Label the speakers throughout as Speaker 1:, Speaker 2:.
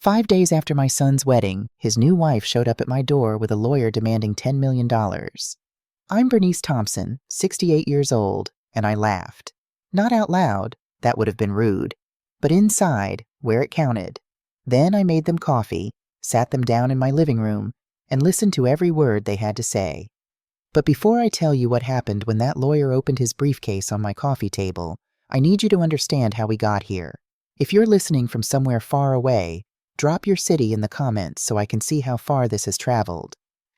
Speaker 1: 5 days after my son's wedding, his new wife showed up at my door with a lawyer demanding $10 million. I'm Bernice Thompson, 68 years old, and I laughed. Not out loud, that would have been rude, but inside, where it counted. Then I made them coffee, sat them down in my living room, and listened to every word they had to say. But before I tell you what happened when that lawyer opened his briefcase on my coffee table, I need you to understand how we got here. If you're listening from somewhere far away, drop your city in the comments so I can see how far this has traveled.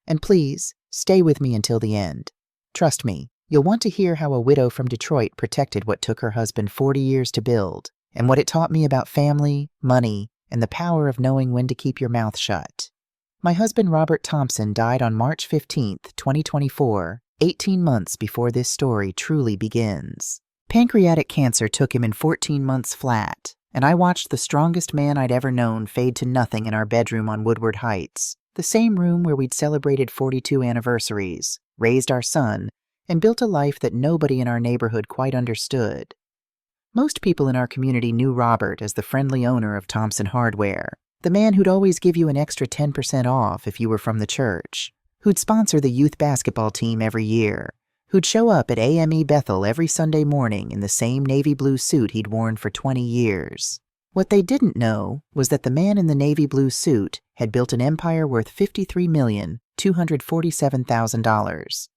Speaker 1: And please, stay with me until the end. Trust me, you'll want to hear how a widow from Detroit protected what took her husband 40 years to build, and what it taught me about family, money, and the power of knowing when to keep your mouth shut. My husband Robert Thompson died on March 15, 2024, 18 months before this story truly begins. Pancreatic cancer took him in 14 months flat, and I watched the strongest man I'd ever known fade to nothing in our bedroom on Woodward Heights, the same room where we'd celebrated 42 anniversaries, raised our son, and built a life that nobody in our neighborhood quite understood. Most people in our community knew Robert as the friendly owner of Thompson Hardware, the man who'd always give you an extra 10% off if you were from the church, who'd sponsor the youth basketball team every year, who'd show up at AME Bethel every Sunday morning in the same navy blue suit he'd worn for 20 years. What they didn't know was that the man in the navy blue suit had built an empire worth $53,247,000.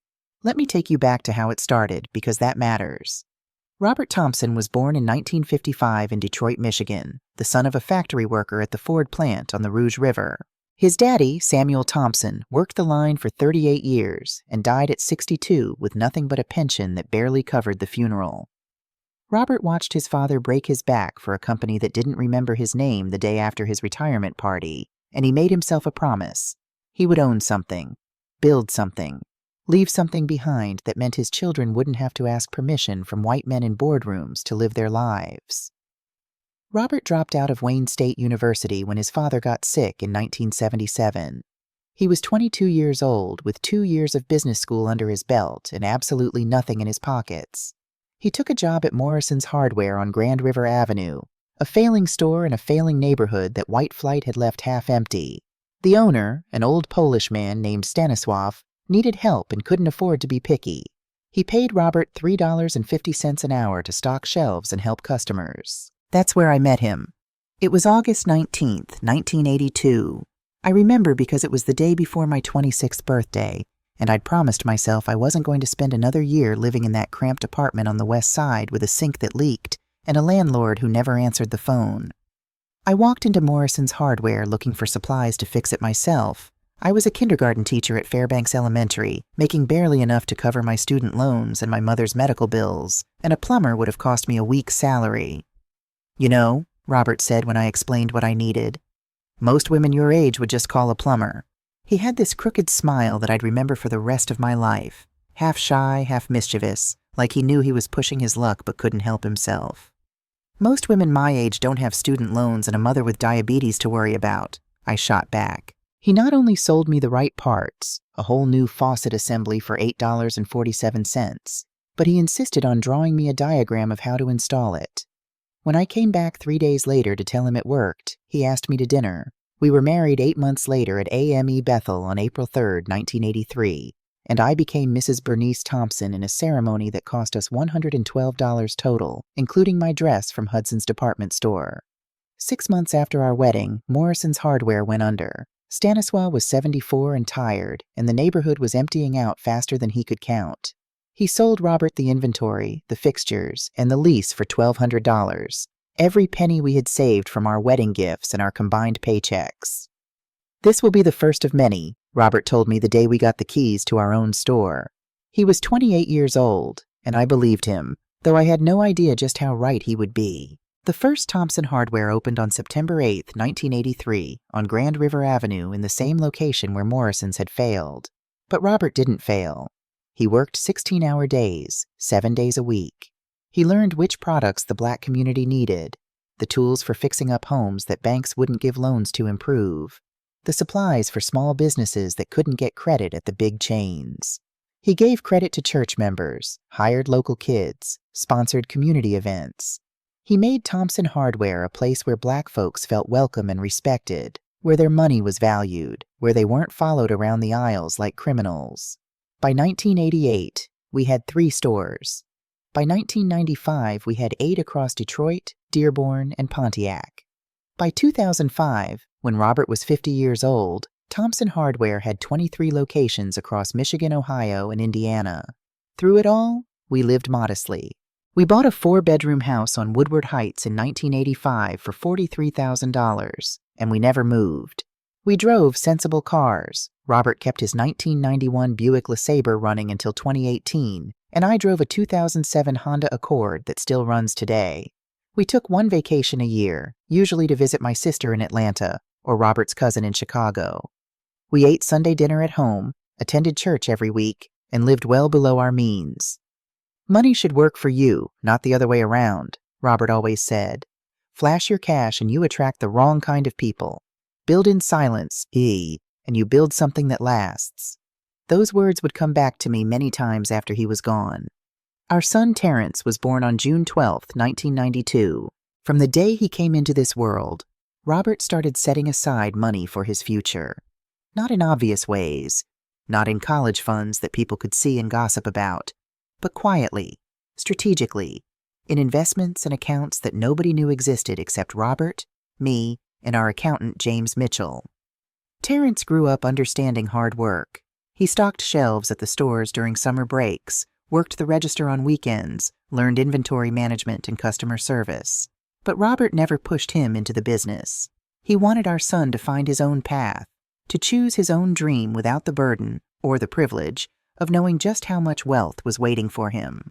Speaker 1: Let me take you back to how it started, because that matters. Robert Thompson was born in 1955 in Detroit, Michigan, the son of a factory worker at the Ford plant on the Rouge River. His daddy, Samuel Thompson, worked the line for 38 years and died at 62 with nothing but a pension that barely covered the funeral. Robert watched his father break his back for a company that didn't remember his name the day after his retirement party, and he made himself a promise. He would own something, build something, leave something behind that meant his children wouldn't have to ask permission from white men in boardrooms to live their lives. Robert dropped out of Wayne State University when his father got sick in 1977. He was 22 years old with 2 years of business school under his belt and absolutely nothing in his pockets. He took a job at Morrison's Hardware on Grand River Avenue, a failing store in a failing neighborhood that White Flight had left half empty. The owner, an old Polish man named Stanisław, needed help and couldn't afford to be picky. He paid Robert $3.50 an hour to stock shelves and help customers. That's where I met him. It was August 19th, 1982. I remember because it was the day before my 26th birthday, and I'd promised myself I wasn't going to spend another year living in that cramped apartment on the west side with a sink that leaked and a landlord who never answered the phone. I walked into Morrison's Hardware looking for supplies to fix it myself. I was a kindergarten teacher at Fairbanks Elementary, making barely enough to cover my student loans and my mother's medical bills, and a plumber would have cost me a week's salary. "You know," Robert said when I explained what I needed, "most women your age would just call a plumber." He had this crooked smile that I'd remember for the rest of my life, half shy, half mischievous, like he knew he was pushing his luck but couldn't help himself. "Most women my age don't have student loans and a mother with diabetes to worry about," I shot back. He not only sold me the right parts, a whole new faucet assembly for $8.47, but he insisted on drawing me a diagram of how to install it. When I came back 3 days later to tell him it worked, he asked me to dinner. We were married 8 months later at AME Bethel on April 3, 1983, and I became Mrs. Bernice Thompson in a ceremony that cost us $112 total, including my dress from Hudson's department store. 6 months after our wedding, Morrison's Hardware went under. Stanisław was 74 and tired, and the neighborhood was emptying out faster than he could count. He sold Robert the inventory, the fixtures, and the lease for $1,200, every penny we had saved from our wedding gifts and our combined paychecks. "This will be the first of many," Robert told me the day we got the keys to our own store. He was 28 years old, and I believed him, though I had no idea just how right he would be. The first Thompson Hardware opened on September 8, 1983, on Grand River Avenue in the same location where Morrison's had failed. But Robert didn't fail. He worked 16-hour days, 7 days a week. He learned which products the Black community needed, the tools for fixing up homes that banks wouldn't give loans to improve, the supplies for small businesses that couldn't get credit at the big chains. He gave credit to church members, hired local kids, sponsored community events. He made Thompson Hardware a place where black folks felt welcome and respected, where their money was valued, where they weren't followed around the aisles like criminals. By 1988, we had 3 stores. By 1995, we had 8 across Detroit, Dearborn, and Pontiac. By 2005, when Robert was 50 years old, Thompson Hardware had 23 locations across Michigan, Ohio, and Indiana. Through it all, we lived modestly. We bought a 4-bedroom house on Woodward Heights in 1985 for $43,000, and we never moved. We drove sensible cars. Robert kept his 1991 Buick LeSabre running until 2018, and I drove a 2007 Honda Accord that still runs today. We took 1 vacation a year, usually to visit my sister in Atlanta or Robert's cousin in Chicago. We ate Sunday dinner at home, attended church every week, and lived well below our means. Money should work for you, not the other way around, Robert always said. Flash your cash and you attract the wrong kind of people. Build in silence, and you build something that lasts. Those words would come back to me many times after he was gone. Our son Terrence was born on June 12, 1992. From the day he came into this world, Robert started setting aside money for his future. Not in obvious ways, not in college funds that people could see and gossip about, but quietly, strategically, in investments and accounts that nobody knew existed except Robert, me, and our accountant James Mitchell. Terrence grew up understanding hard work. He stocked shelves at the stores during summer breaks, worked the register on weekends, learned inventory management and customer service. But Robert never pushed him into the business. He wanted our son to find his own path, to choose his own dream without the burden, or the privilege, of knowing just how much wealth was waiting for him.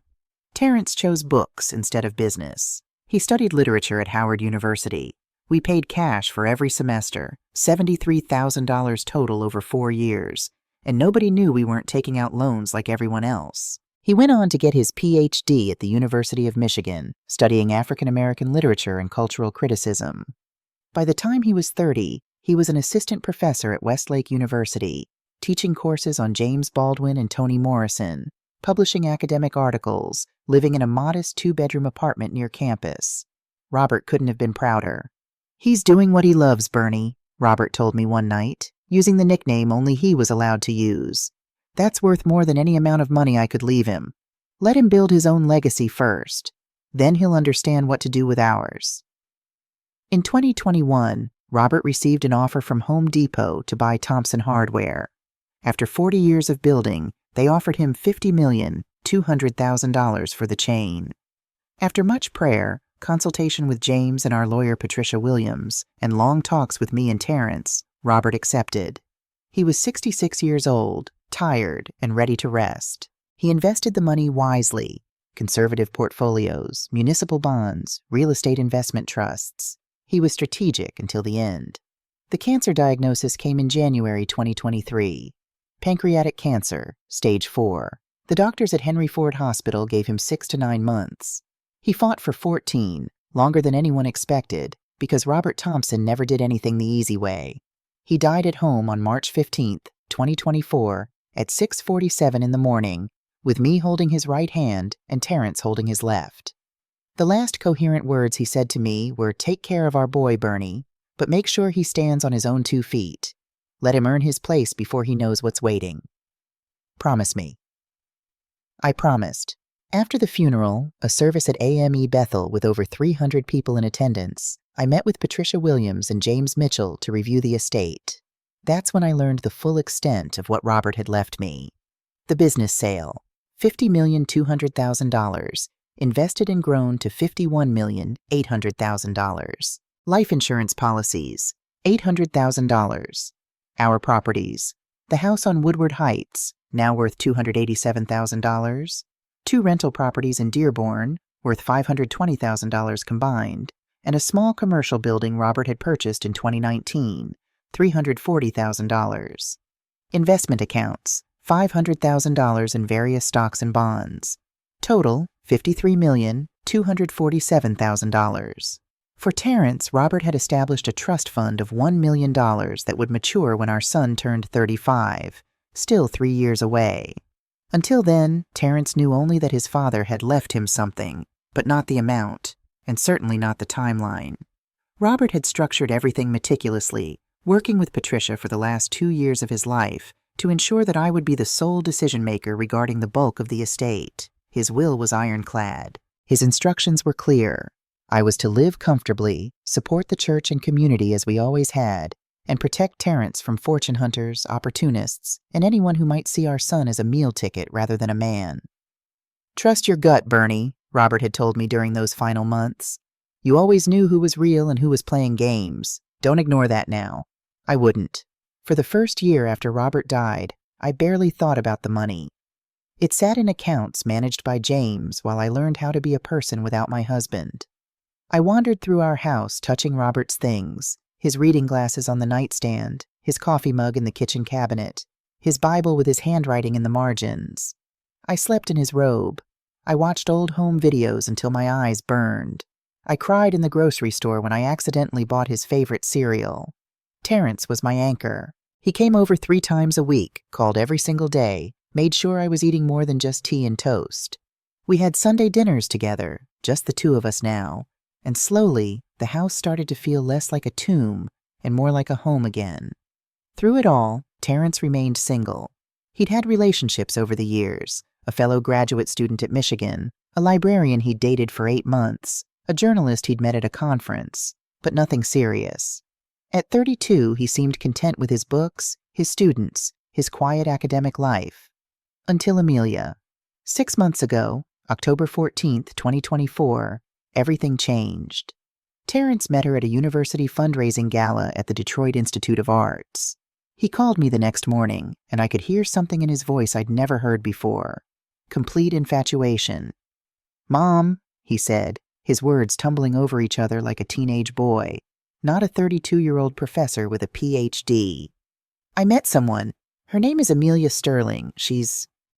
Speaker 1: Terrence chose books instead of business. He studied literature at Howard University. We paid cash for every semester, $73,000 total over 4 years, and nobody knew we weren't taking out loans like everyone else. He went on to get his Ph.D. at the University of Michigan, studying African American literature and cultural criticism. By the time he was 30, he was an assistant professor at Westlake University, teaching courses on James Baldwin and Toni Morrison, publishing academic articles, living in a modest 2-bedroom apartment near campus. Robert couldn't have been prouder. "He's doing what he loves, Bernie," Robert told me one night, using the nickname only he was allowed to use. "That's worth more than any amount of money I could leave him. Let him build his own legacy first. Then he'll understand what to do with ours." In 2021, Robert received an offer from Home Depot to buy Thompson Hardware. After 40 years of building, they offered him $50,200,000 for the chain. After much prayer, consultation with James and our lawyer Patricia Williams, and long talks with me and Terrence, Robert accepted. He was 66 years old, tired, and ready to rest. He invested the money wisely: conservative portfolios, municipal bonds, real estate investment trusts. He was strategic until the end. The cancer diagnosis came in January 2023. Pancreatic cancer, stage 4. The doctors at Henry Ford Hospital gave him 6 to 9 months. He fought for 14, longer than anyone expected, because Robert Thompson never did anything the easy way. He died at home on March 15, 2024, at 6:47 in the morning, with me holding his right hand and Terrence holding his left. The last coherent words he said to me were, "Take care of our boy, Bernie, but make sure he stands on his own 2 feet. Let him earn his place before he knows what's waiting. Promise me." I promised. After the funeral, a service at AME Bethel with over 300 people in attendance, I met with Patricia Williams and James Mitchell to review the estate. That's when I learned the full extent of what Robert had left me. The business sale, $50,200,000, invested and grown to $51,800,000. Life insurance policies, $800,000. Our properties, the house on Woodward Heights, now worth $287,000, 2 rental properties in Dearborn, worth $520,000 combined, and a small commercial building Robert had purchased in 2019, $340,000. Investment accounts, $500,000 in various stocks and bonds. Total, $53,247,000. For Terrence, Robert had established a trust fund of $1 million that would mature when our son turned 35, still 3 years away. Until then, Terrence knew only that his father had left him something, but not the amount, and certainly not the timeline. Robert had structured everything meticulously, working with Patricia for the last 2 years of his life to ensure that I would be the sole decision-maker regarding the bulk of the estate. His will was ironclad. His instructions were clear. I was to live comfortably, support the church and community as we always had, and protect Terrence from fortune hunters, opportunists, and anyone who might see our son as a meal ticket rather than a man. "Trust your gut, Bernie," Robert had told me during those final months. "You always knew who was real and who was playing games. Don't ignore that now." I wouldn't. For the first year after Robert died, I barely thought about the money. It sat in accounts managed by James while I learned how to be a person without my husband. I wandered through our house touching Robert's things, his reading glasses on the nightstand, his coffee mug in the kitchen cabinet, his Bible with his handwriting in the margins. I slept in his robe. I watched old home videos until my eyes burned. I cried in the grocery store when I accidentally bought his favorite cereal. Terrence was my anchor. He came over 3 times a week, called every single day, made sure I was eating more than just tea and toast. We had Sunday dinners together, just the 2 of us now, and slowly the house started to feel less like a tomb and more like a home again. Through it all, Terrence remained single. He'd had relationships over the years, a fellow graduate student at Michigan, a librarian he'd dated for 8 months, a journalist he'd met at a conference, but nothing serious. At 32, he seemed content with his books, his students, his quiet academic life. Until Amelia. 6 months ago, October 14th, 2024, everything changed. Terrence met her at a university fundraising gala at the Detroit Institute of Arts. He called me the next morning, and I could hear something in his voice I'd never heard before. Complete infatuation. "Mom," he said, his words tumbling over each other like a teenage boy, not a 32-year-old professor with a Ph.D. "I met someone. Her name is Amelia Sterling.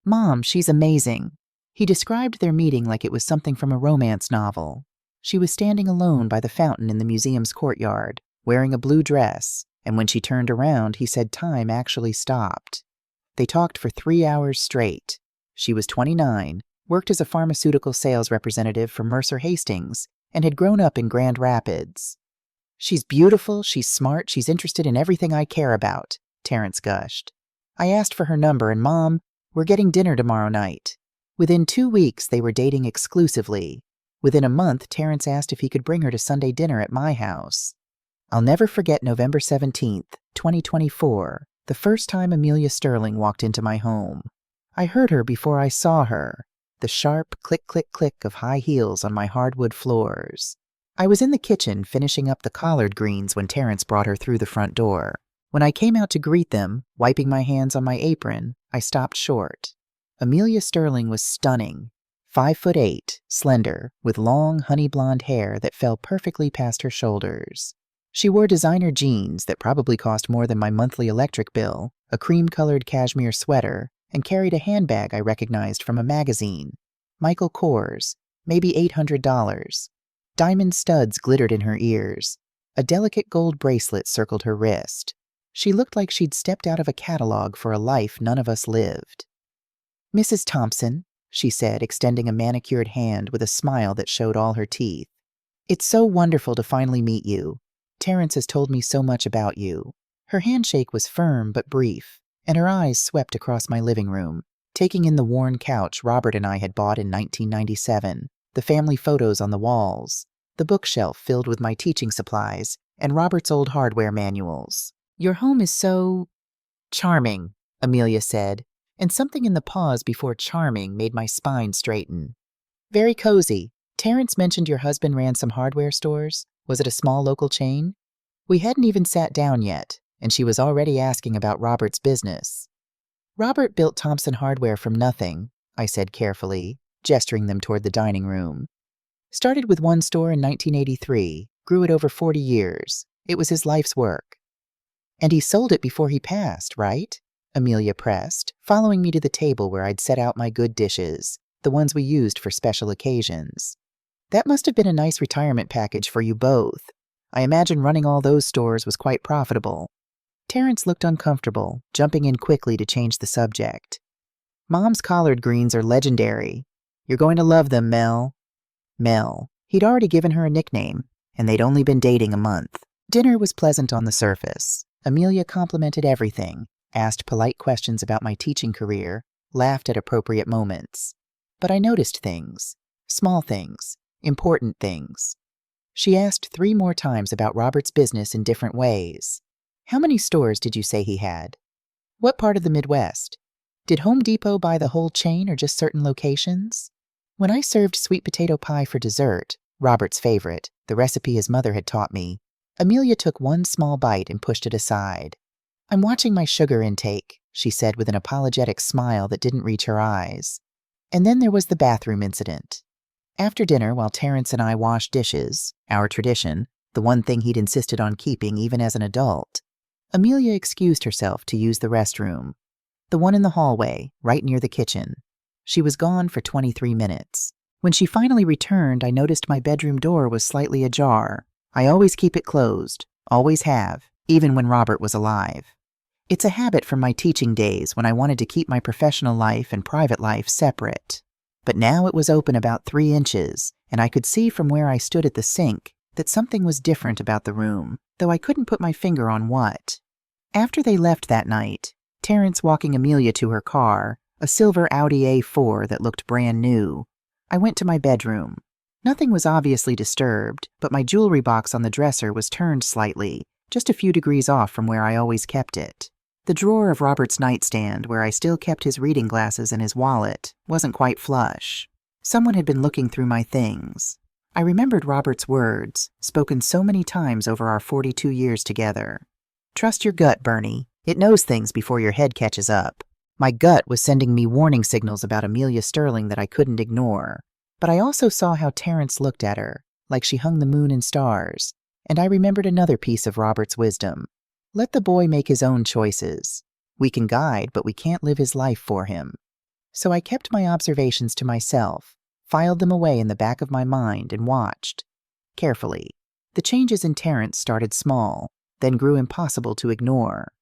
Speaker 1: Mom, she's amazing." He described their meeting like it was something from a romance novel. She was standing alone by the fountain in the museum's courtyard, wearing a blue dress, and when she turned around, he said time actually stopped. They talked for 3 hours straight. She was 29, worked as a pharmaceutical sales representative for Mercer Hastings, and had grown up in Grand Rapids. "She's beautiful, she's smart, she's interested in everything I care about," Terrence gushed. "I asked for her number, and Mom, we're getting dinner tomorrow night." Within 2 weeks, they were dating exclusively. Within a month, Terrence asked if he could bring her to Sunday dinner at my house. I'll never forget November 17th, 2024, the first time Amelia Sterling walked into my home. I heard her before I saw her, the sharp click-click-click of high heels on my hardwood floors. I was in the kitchen finishing up the collard greens when Terrence brought her through the front door. When I came out to greet them, wiping my hands on my apron, I stopped short. Amelia Sterling was stunning. 5'8", slender, with long, honey-blonde hair that fell perfectly past her shoulders. She wore designer jeans that probably cost more than my monthly electric bill, a cream-colored cashmere sweater, and carried a handbag I recognized from a magazine. Michael Kors, maybe $800. Diamond studs glittered in her ears. A delicate gold bracelet circled her wrist. She looked like she'd stepped out of a catalog for a life none of us lived. "Mrs. Thompson," she said, extending a manicured hand with a smile that showed all her teeth. "It's so wonderful to finally meet you. Terrence has told me so much about you." Her handshake was firm but brief, and her eyes swept across my living room, taking in the worn couch Robert and I had bought in 1997, the family photos on the walls, the bookshelf filled with my teaching supplies, and Robert's old hardware manuals. "Your home is so charming," Amelia said, and something in the pause before charming made my spine straighten. "Very cozy. Terrence mentioned your husband ran some hardware stores. Was it a small local chain?" We hadn't even sat down yet, and she was already asking about Robert's business. "Robert built Thompson Hardware from nothing," I said carefully, gesturing them toward the dining room. "Started with one store in 1983, grew it over 40 years. It was his life's work." "And he sold it before he passed, right?" Amelia pressed, following me to the table where I'd set out my good dishes, the ones we used for special occasions. "That must have been a nice retirement package for you both. I imagine running all those stores was quite profitable." Terrence looked uncomfortable, jumping in quickly to change the subject. "Mom's collard greens are legendary. You're going to love them, Mel." Mel. He'd already given her a nickname, and they'd only been dating a month. Dinner was pleasant on the surface. Amelia complimented everything, asked polite questions about my teaching career, laughed at appropriate moments. But I noticed things. Small things. Important things. She asked 3 more times about Robert's business in different ways. How many stores did you say he had? What part of the Midwest? Did Home Depot buy the whole chain or just certain locations? When I served sweet potato pie for dessert, Robert's favorite, the recipe his mother had taught me, Amelia took one small bite and pushed it aside. "I'm watching my sugar intake," she said with an apologetic smile that didn't reach her eyes. And then there was the bathroom incident. After dinner, while Terrence and I washed dishes, our tradition, the one thing he'd insisted on keeping even as an adult, Amelia excused herself to use the restroom. The one in the hallway, right near the kitchen. She was gone for 23 minutes. When she finally returned, I noticed my bedroom door was slightly ajar. I always keep it closed, always have, even when Robert was alive. It's a habit from my teaching days when I wanted to keep my professional life and private life separate. But now it was open about 3 inches, and I could see from where I stood at the sink that something was different about the room, though I couldn't put my finger on what. After they left that night, Terrence walking Amelia to her car, a silver Audi A4 that looked brand new, I went to my bedroom. Nothing was obviously disturbed, but my jewelry box on the dresser was turned slightly, just a few degrees off from where I always kept it. The drawer of Robert's nightstand, where I still kept his reading glasses and his wallet, wasn't quite flush. Someone had been looking through my things. I remembered Robert's words, spoken so many times over our 42 years together. "Trust your gut, Bernie. It knows things before your head catches up." My gut was sending me warning signals about Amelia Sterling that I couldn't ignore. But I also saw how Terrence looked at her, like she hung the moon and stars, and I remembered another piece of Robert's wisdom. Let the boy make his own choices. We can guide, but we can't live his life for him. So I kept my observations to myself, filed them away in the back of my mind, and watched. Carefully. The changes in Terrence started small, then grew impossible to ignore.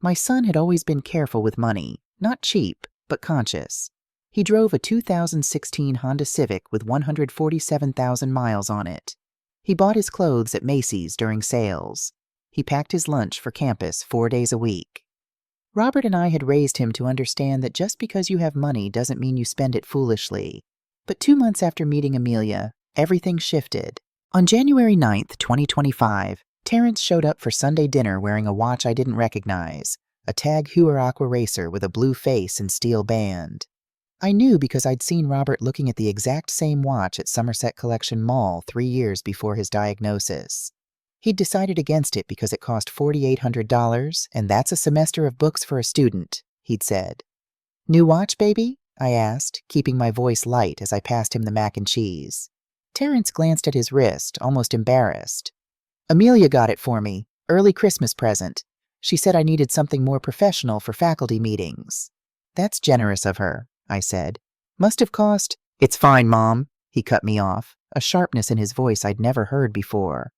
Speaker 1: My son had always been careful with money, not cheap, but conscious. He drove a 2016 Honda Civic with 147,000 miles on it. He bought his clothes at Macy's during sales. He packed his lunch for campus 4 days a week. Robert and I had raised him to understand that just because you have money doesn't mean you spend it foolishly. But 2 months after meeting Amelia, everything shifted. On January 9th, 2025, Terrence showed up for Sunday dinner wearing a watch I didn't recognize, a Tag Heuer Aqua Racer with a blue face and steel band. I knew because I'd seen Robert looking at the exact same watch at Somerset Collection Mall 3 years before his diagnosis. He'd decided against it because it cost $4,800, and that's a semester of books for a student, he'd said. "New watch, baby?" I asked, keeping my voice light as I passed him the mac and cheese. Terrence glanced at his wrist, almost embarrassed. "Amelia got it for me, early Christmas present. She said I needed something more professional for faculty meetings." "That's generous of her," I said. "Must have cost—" "It's fine, Mom," he cut me off, a sharpness in his voice I'd never heard before.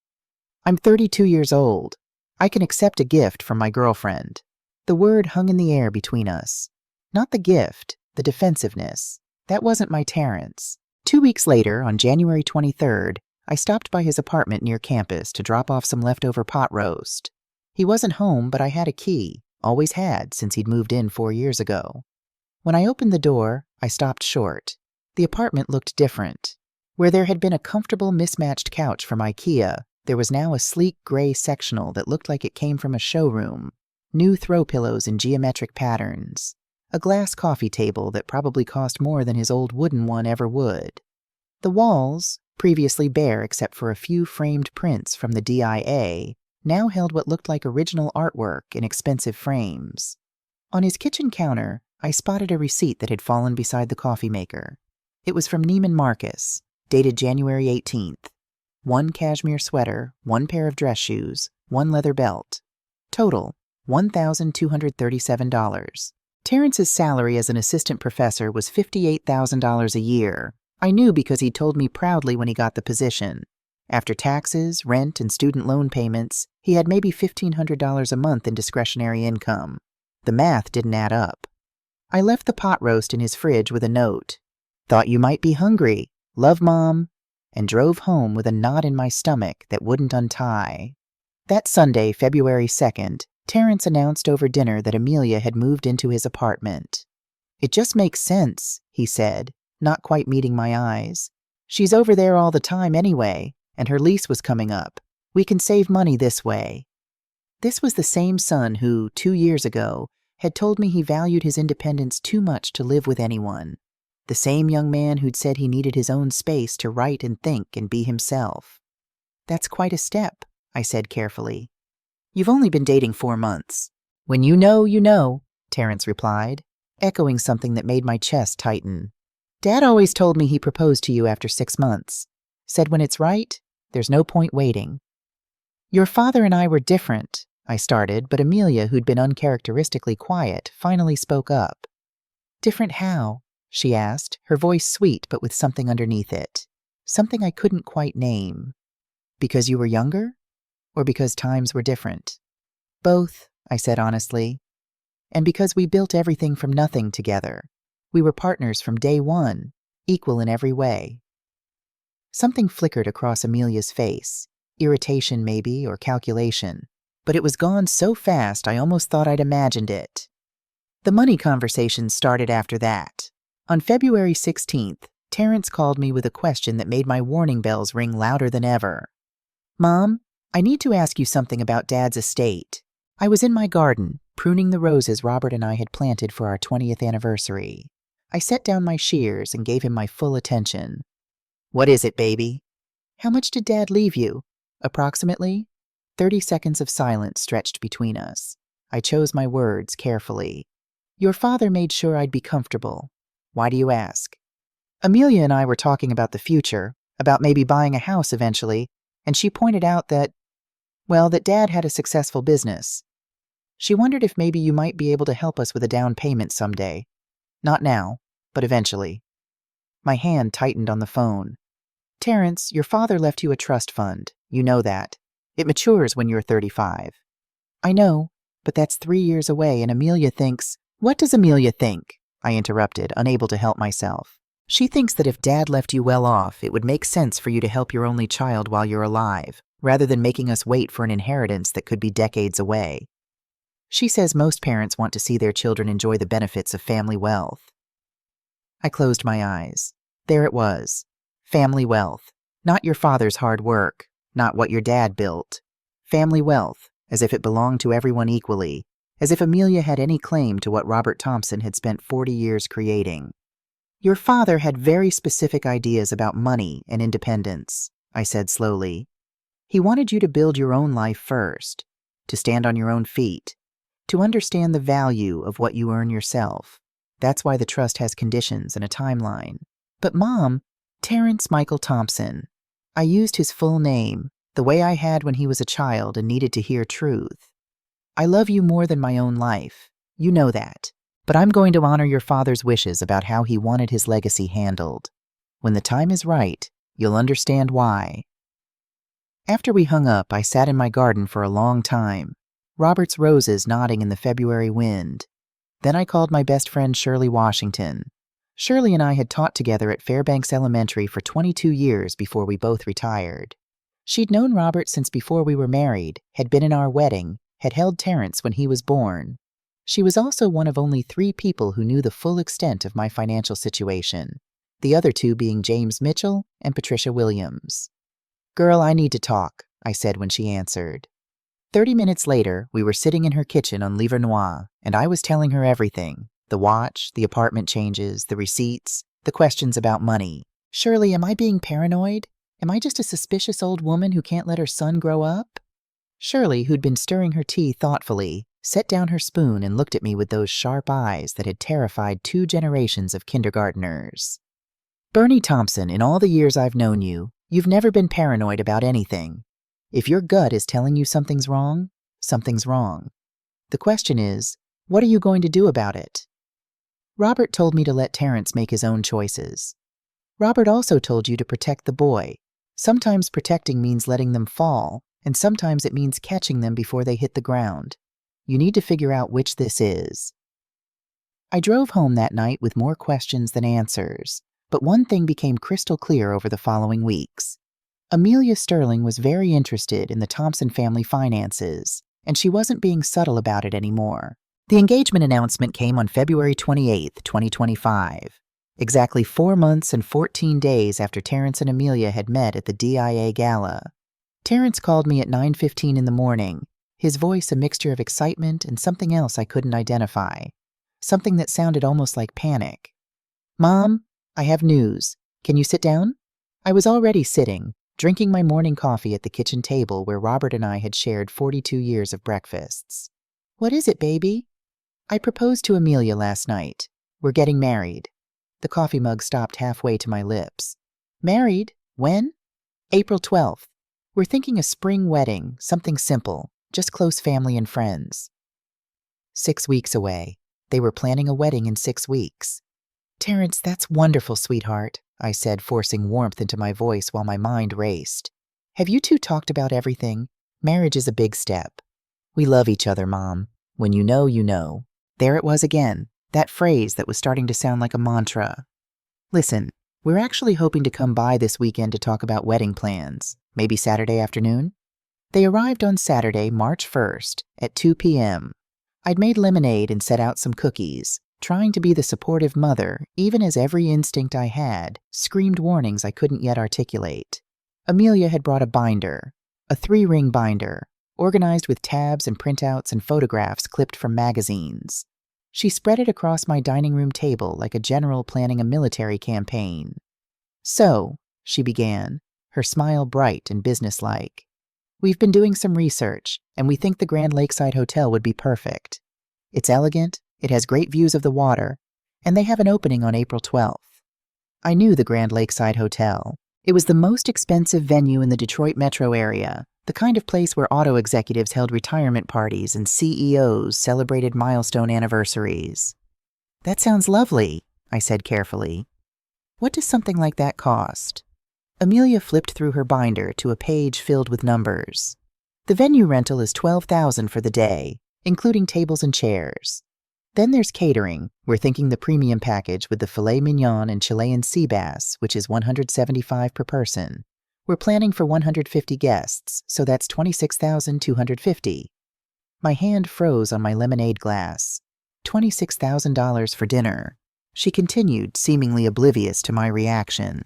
Speaker 1: "I'm 32 years old. I can accept a gift from my girlfriend." The word hung in the air between us. Not the gift, the defensiveness. That wasn't my Terrence. 2 weeks later, on January 23rd, I stopped by his apartment near campus to drop off some leftover pot roast. He wasn't home, but I had a key, always had since he'd moved in 4 years ago. When I opened the door, I stopped short. The apartment looked different. Where there had been a comfortable mismatched couch from IKEA, there was now a sleek gray sectional that looked like it came from a showroom, new throw pillows in geometric patterns, a glass coffee table that probably cost more than his old wooden one ever would. The walls, previously bare except for a few framed prints from the DIA, now held what looked like original artwork in expensive frames. On his kitchen counter, I spotted a receipt that had fallen beside the coffee maker. It was from Neiman Marcus, dated January 18th. 1 cashmere sweater, 1 pair of dress shoes, 1 leather belt. Total, $1,237. Terrence's salary as an assistant professor was $58,000 a year. I knew because he told me proudly when he got the position. After taxes, rent, and student loan payments, he had maybe $1,500 a month in discretionary income. The math didn't add up. I left the pot roast in his fridge with a note. "Thought you might be hungry. Love, Mom." and drove home with a knot in my stomach that wouldn't untie. That Sunday, February 2nd, Terrence announced over dinner that Amelia had moved into his apartment. "It just makes sense," he said, not quite meeting my eyes. "She's over there all the time anyway, and her lease was coming up. We can save money this way." This was the same son who, 2 years ago, had told me he valued his independence too much to live with anyone. The same young man who'd said he needed his own space to write and think and be himself. "That's quite a step," I said carefully. "You've only been dating 4 months. When you know," Terrence replied, echoing something that made my chest tighten. "Dad always told me he proposed to you after 6 months. Said when it's right, there's no point waiting." "Your father and I were different," I started, but Amelia, who'd been uncharacteristically quiet, finally spoke up. "Different how?" she asked, her voice sweet but with something underneath it. Something I couldn't quite name. "Because you were younger? Or because times were different?" "Both," I said honestly. "And because we built everything from nothing together. We were partners from day one, equal in every way." Something flickered across Amelia's face. Irritation maybe, or calculation. But it was gone so fast I almost thought I'd imagined it. The money conversation started after that. On February 16th, Terrence called me with a question that made my warning bells ring louder than ever. "Mom, I need to ask you something about Dad's estate." I was in my garden, pruning the roses Robert and I had planted for our 20th anniversary. I set down my shears and gave him my full attention. "What is it, baby?" "How much did Dad leave you? Approximately?" 30 seconds of silence stretched between us. I chose my words carefully. "Your father made sure I'd be comfortable." "Why do you ask?" "Amelia and I were talking about the future, about maybe buying a house eventually, and she pointed out that Dad had a successful business. She wondered if maybe you might be able to help us with a down payment someday. Not now, but eventually." My hand tightened on the phone. "Terrence, your father left you a trust fund. You know that. It matures when you're 35. "I know, but that's 3 years away, and Amelia thinks—" "What does Amelia think?" I interrupted, unable to help myself. "She thinks that if Dad left you well off, it would make sense for you to help your only child while you're alive, rather than making us wait for an inheritance that could be decades away. She says most parents want to see their children enjoy the benefits of family wealth." I closed my eyes. There it was. Family wealth. Not your father's hard work. Not what your dad built. Family wealth, as if it belonged to everyone equally, as if Amelia had any claim to what Robert Thompson had spent 40 years creating. "Your father had very specific ideas about money and independence," I said slowly. "He wanted you to build your own life first, to stand on your own feet, to understand the value of what you earn yourself. That's why the trust has conditions and a timeline." "But Mom—" "Terrence Michael Thompson. I used his full name, the way I had when he was a child and needed to hear truth. I love you more than my own life. You know that. But I'm going to honor your father's wishes about how he wanted his legacy handled. When the time is right, you'll understand why." After we hung up, I sat in my garden for a long time, Robert's roses nodding in the February wind. Then I called my best friend Shirley Washington. Shirley and I had taught together at Fairbanks Elementary for 22 years before we both retired. She'd known Robert since before we were married, had been in our wedding, had held Terrence when he was born. She was also one of only 3 people who knew the full extent of my financial situation, the other 2 being James Mitchell and Patricia Williams. "Girl, I need to talk," I said when she answered. 30 minutes later, we were sitting in her kitchen on Livernois, and I was telling her everything. The watch, the apartment changes, the receipts, the questions about money. "Shirley, am I being paranoid? Am I just a suspicious old woman who can't let her son grow up?" Shirley, who'd been stirring her tea thoughtfully, set down her spoon and looked at me with those sharp eyes that had terrified 2 generations of kindergarteners. "Bernie Thompson, in all the years I've known you, you've never been paranoid about anything. If your gut is telling you something's wrong, something's wrong. The question is, what are you going to do about it?" "Robert told me to let Terrence make his own choices." "Robert also told you to protect the boy. Sometimes protecting means letting them fall, and sometimes it means catching them before they hit the ground. You need to figure out which this is." I drove home that night with more questions than answers. But one thing became crystal clear over the following weeks. Amelia Sterling was very interested in the Thompson family finances, and she wasn't being subtle about it anymore. The engagement announcement came on February 28, 2025, exactly 4 months and 14 days after Terrence and Amelia had met at the DIA gala. Terrence called me at 9:15 in the morning, his voice a mixture of excitement and something else I couldn't identify, something that sounded almost like panic. "Mom, I have news. Can you sit down?" I was already sitting, drinking my morning coffee at the kitchen table where Robert and I had shared 42 years of breakfasts. "What is it, baby?" "I proposed to Amelia last night. We're getting married." The coffee mug stopped halfway to my lips. "Married? When?" "April 12th. We're thinking a spring wedding, something simple, just close family and friends." 6 weeks away. They were planning a wedding in 6 weeks. "Terrence, that's wonderful, sweetheart," I said, forcing warmth into my voice while my mind raced. "Have you two talked about everything? Marriage is a big step." "We love each other, Mom. When you know, you know." There it was again, that phrase that was starting to sound like a mantra. "Listen, we're actually hoping to come by this weekend to talk about wedding plans. Maybe Saturday afternoon?" They arrived on Saturday, March 1st, at 2 p.m. I'd made lemonade and set out some cookies, trying to be the supportive mother, even as every instinct I had screamed warnings I couldn't yet articulate. Amelia had brought a binder, a 3-ring binder, organized with tabs and printouts and photographs clipped from magazines. She spread it across my dining room table like a general planning a military campaign. "So," she began, her smile bright and businesslike, "we've been doing some research, and we think the Grand Lakeside Hotel would be perfect. It's elegant, it has great views of the water, and they have an opening on April 12th. I knew the Grand Lakeside Hotel. It was the most expensive venue in the Detroit metro area, the kind of place where auto executives held retirement parties and CEOs celebrated milestone anniversaries. "That sounds lovely," I said carefully. "What does something like that cost?" Amelia flipped through her binder to a page filled with numbers. "The venue rental is $12,000 for the day, including tables and chairs. Then there's catering. We're thinking the premium package with the filet mignon and Chilean sea bass, which is $175 per person. We're planning for 150 guests, so that's $26,250. My hand froze on my lemonade glass. $26,000 for dinner. She continued, seemingly oblivious to my reaction.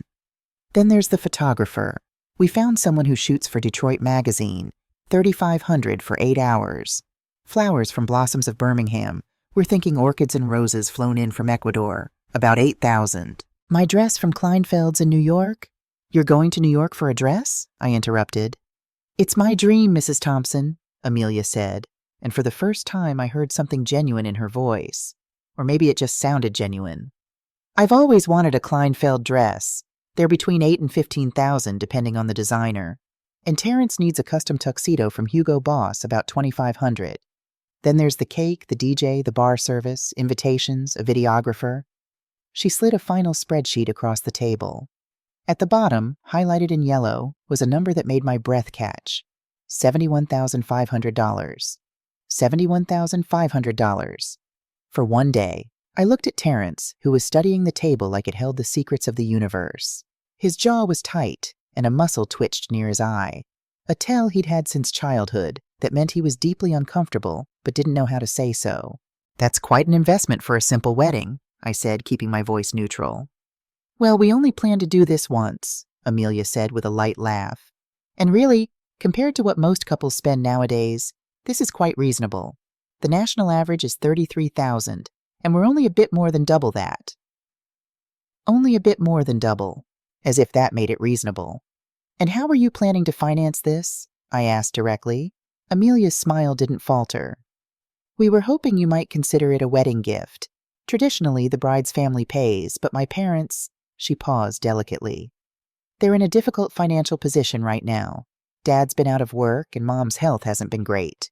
Speaker 1: "Then there's the photographer. We found someone who shoots for Detroit Magazine, $3,500 for 8 hours. Flowers from Blossoms of Birmingham. We're thinking orchids and roses flown in from Ecuador, about $8,000. My dress from Kleinfeld's in New York?" "You're going to New York for a dress?" I interrupted. "It's my dream, Mrs. Thompson," Amelia said, and for the first time I heard something genuine in her voice. Or maybe it just sounded genuine. "I've always wanted a Kleinfeld dress. They're between $8,000 and $15,000, depending on the designer. And Terrence needs a custom tuxedo from Hugo Boss, about $2,500. Then there's the cake, the DJ, the bar service, invitations, a videographer." She slid a final spreadsheet across the table. At the bottom, highlighted in yellow, was a number that made my breath catch. $71,500. $71,500. For one day. I looked at Terrence, who was studying the table like it held the secrets of the universe. His jaw was tight, and a muscle twitched near his eye. A tell he'd had since childhood that meant he was deeply uncomfortable, but didn't know how to say so. "That's quite an investment for a simple wedding," I said, keeping my voice neutral. "Well, we only plan to do this once," Amelia said with a light laugh. "And really, compared to what most couples spend nowadays, this is quite reasonable. The national average is $33,000, and we're only a bit more than double that." Only a bit more than double, as if that made it reasonable. "And how are you planning to finance this?" I asked directly. Amelia's smile didn't falter. "We were hoping you might consider it a wedding gift. Traditionally, the bride's family pays, but my parents—" She paused delicately. "They're in a difficult financial position right now. Dad's been out of work, and Mom's health hasn't been great.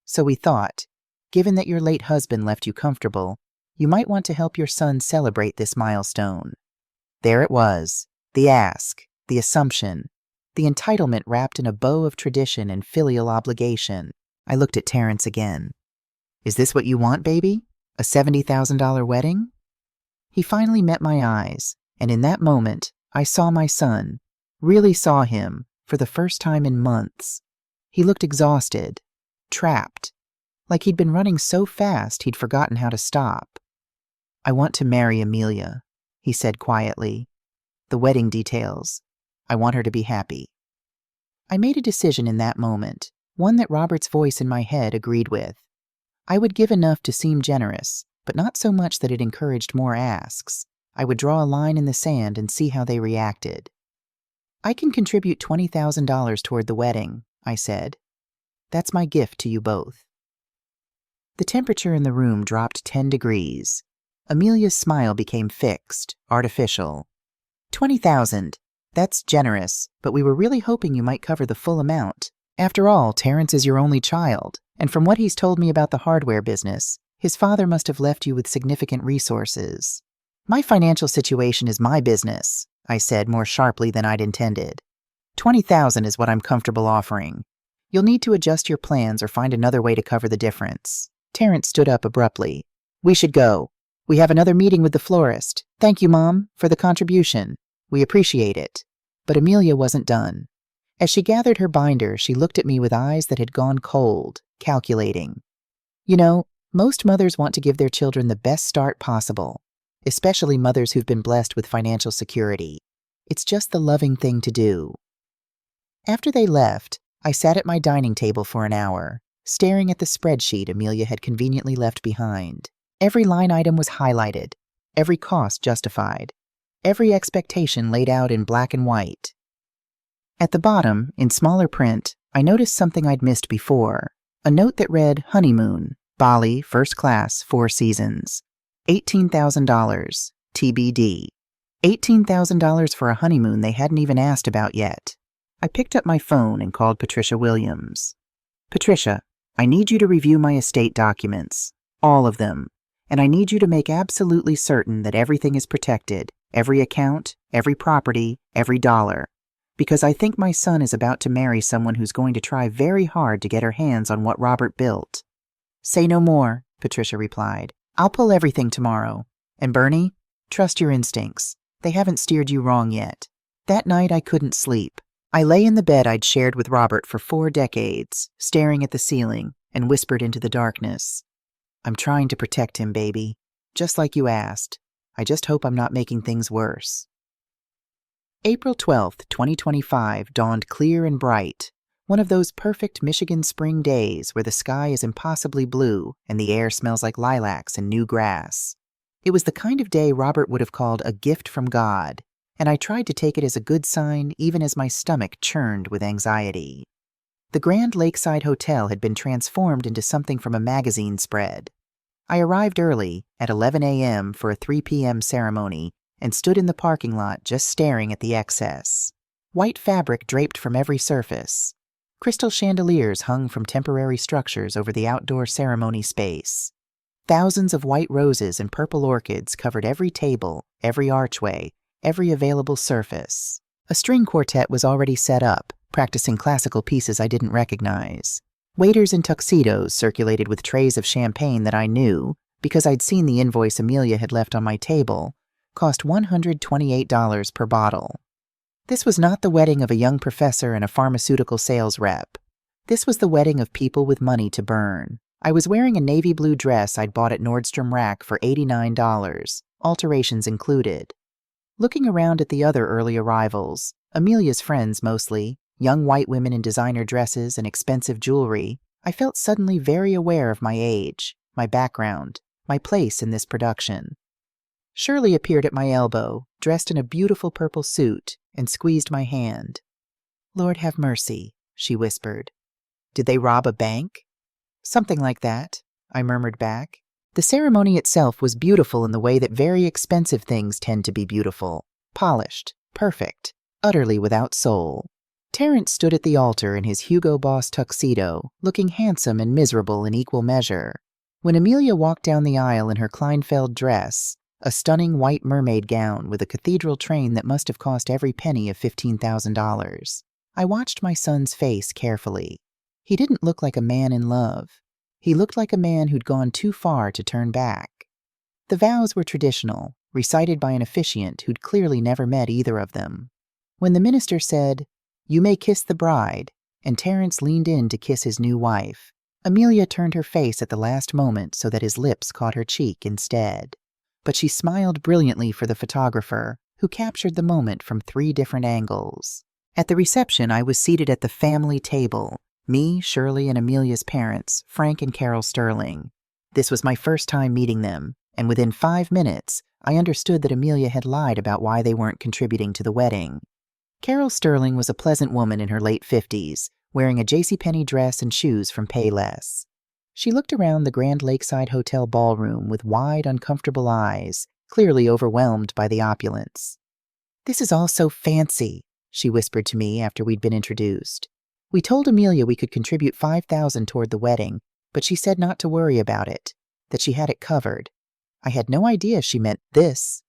Speaker 1: So we thought, given that your late husband left you comfortable, you might want to help your son celebrate this milestone." There it was, the ask, the assumption, the entitlement wrapped in a bow of tradition and filial obligation. I looked at Terrence again. "Is this what you want, baby? A $70,000 wedding?" He finally met my eyes, And in that moment, I saw my son, really saw him, for the first time in months. He looked exhausted, trapped, like he'd been running so fast he'd forgotten how to stop. "I want to marry Amelia," he said quietly. "The wedding details. I want her to be happy." I made a decision in that moment, one that Robert's voice in my head agreed with. I would give enough to seem generous, but not so much that it encouraged more asks. I would draw a line in the sand and see how they reacted. "I can contribute $20,000 toward the wedding," I said. "That's my gift to you both." The temperature in the room dropped 10 degrees. Amelia's smile became fixed, artificial. "$20,000. That's generous, but we were really hoping you might cover the full amount. After all, Terrence is your only child, and from what he's told me about the hardware business, his father must have left you with significant resources." "My financial situation is my business," I said more sharply than I'd intended. "$20,000 is what I'm comfortable offering. You'll need to adjust your plans or find another way to cover the difference." Terrence stood up abruptly. "We should go. We have another meeting with the florist. Thank you, Mom, for the contribution. We appreciate it." But Amelia wasn't done. As she gathered her binder, she looked at me with eyes that had gone cold, calculating. "You know, most mothers want to give their children the best start possible, especially mothers who've been blessed with financial security. It's just the loving thing to do." After they left, I sat at my dining table for an hour, staring at the spreadsheet Amelia had conveniently left behind. Every line item was highlighted, every cost justified, every expectation laid out in black and white. At the bottom, in smaller print, I noticed something I'd missed before, a note that read "Honeymoon, Bali, First Class, 4 Seasons. $18,000, TBD. $18,000 for a honeymoon they hadn't even asked about yet. I picked up my phone and called Patricia Williams. "Patricia, I need you to review my estate documents, all of them, and I need you to make absolutely certain that everything is protected, every account, every property, every dollar, because I think my son is about to marry someone who's going to try very hard to get her hands on what Robert built." "Say no more," Patricia replied. "I'll pull everything tomorrow. And Bernie, trust your instincts. They haven't steered you wrong yet." That night I couldn't sleep. I lay in the bed I'd shared with Robert for 4 decades, staring at the ceiling, and whispered into the darkness. "I'm trying to protect him, baby. Just like you asked. I just hope I'm not making things worse." April 12th, 2025 dawned clear and bright. One of those perfect Michigan spring days where the sky is impossibly blue and the air smells like lilacs and new grass. It was the kind of day Robert would have called a gift from God, and I tried to take it as a good sign even as my stomach churned with anxiety. The Grand Lakeside Hotel had been transformed into something from a magazine spread. I arrived early, at 11 a.m. for a 3 p.m. ceremony, and stood in the parking lot just staring at the excess. White fabric draped from every surface. Crystal chandeliers hung from temporary structures over the outdoor ceremony space. Thousands of white roses and purple orchids covered every table, every archway, every available surface. A string quartet was already set up, practicing classical pieces I didn't recognize. Waiters in tuxedos circulated with trays of champagne that I knew, because I'd seen the invoice Amelia had left on my table, cost $128 per bottle. This was not the wedding of a young professor and a pharmaceutical sales rep. This was the wedding of people with money to burn. I was wearing a navy blue dress I'd bought at Nordstrom Rack for $89, alterations included. Looking around at the other early arrivals, Amelia's friends mostly, young white women in designer dresses and expensive jewelry, I felt suddenly very aware of my age, my background, my place in this production. Shirley appeared at my elbow, dressed in a beautiful purple suit, and squeezed my hand. "Lord have mercy," she whispered. "Did they rob a bank?" "Something like that," I murmured back. The ceremony itself was beautiful in the way that very expensive things tend to be beautiful. Polished, perfect, utterly without soul. Terrence stood at the altar in his Hugo Boss tuxedo, looking handsome and miserable in equal measure. When Amelia walked down the aisle in her Kleinfeld dress, a stunning white mermaid gown with a cathedral train that must have cost every penny of $15,000, I watched my son's face carefully. He didn't look like a man in love. He looked like a man who'd gone too far to turn back. The vows were traditional, recited by an officiant who'd clearly never met either of them. When the minister said, "You may kiss the bride," and Terence leaned in to kiss his new wife, Amelia turned her face at the last moment so that his lips caught her cheek instead. But she smiled brilliantly for the photographer, who captured the moment from 3 different angles. At the reception, I was seated at the family table, me, Shirley, and Amelia's parents, Frank and Carol Sterling. This was my first time meeting them, and within 5 minutes, I understood that Amelia had lied about why they weren't contributing to the wedding. Carol Sterling was a pleasant woman in her late 50s, wearing a JCPenney dress and shoes from Payless. She looked around the Grand Lakeside Hotel ballroom with wide, uncomfortable eyes, clearly overwhelmed by the opulence. "This is all so fancy," she whispered to me after we'd been introduced. "We told Amelia we could contribute $5,000 toward the wedding, but she said not to worry about it, that she had it covered. I had no idea she meant this."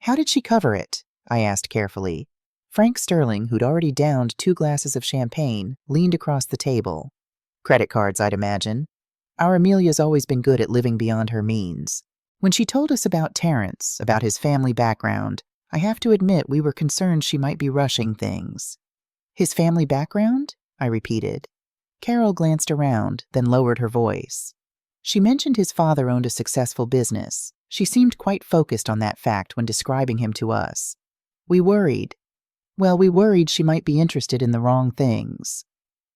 Speaker 1: "How did she cover it?" I asked carefully. Frank Sterling, who'd already downed 2 glasses of champagne, leaned across the table. "Credit cards, I'd imagine. Our Amelia's always been good at living beyond her means. When she told us about Terence, about his family background, I have to admit we were concerned she might be rushing things." "His family background?" I repeated. Carol glanced around, then lowered her voice. She mentioned his father owned a successful business. She seemed quite focused on that fact when describing him to us. We worried she might be interested in the wrong things."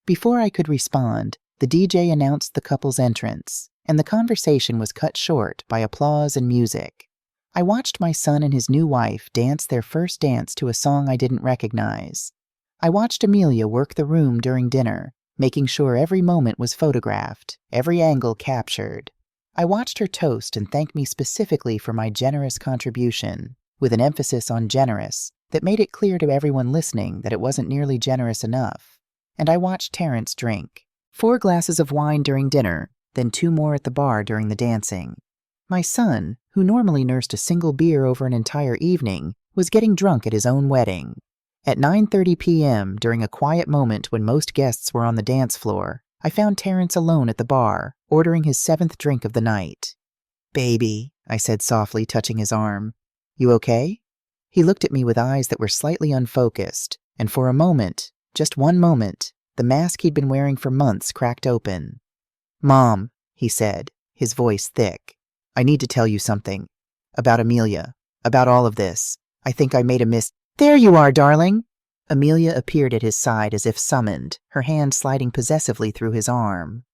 Speaker 1: Before I could respond, the DJ announced the couple's entrance, and the conversation was cut short by applause and music. I watched my son and his new wife dance their first dance to a song I didn't recognize. I watched Amelia work the room during dinner, making sure every moment was photographed, every angle captured. I watched her toast and thank me specifically for my generous contribution, with an emphasis on generous, that made it clear to everyone listening that it wasn't nearly generous enough. And I watched Terence drink 4 glasses of wine during dinner, then 2 more at the bar during the dancing. My son, who normally nursed a single beer over an entire evening, was getting drunk at his own wedding. At 9:30 p.m., during a quiet moment when most guests were on the dance floor, I found Terence alone at the bar, ordering his 7th drink of the night. "Baby," I said softly, touching his arm. "You okay?" He looked at me with eyes that were slightly unfocused, and for a moment, just one moment, the mask he'd been wearing for months cracked open. "Mom," he said, his voice thick, "I need to tell you something. About Amelia. About all of this. I think I made a "There you are, darling!" Amelia appeared at his side as if summoned, her hand sliding possessively through his arm.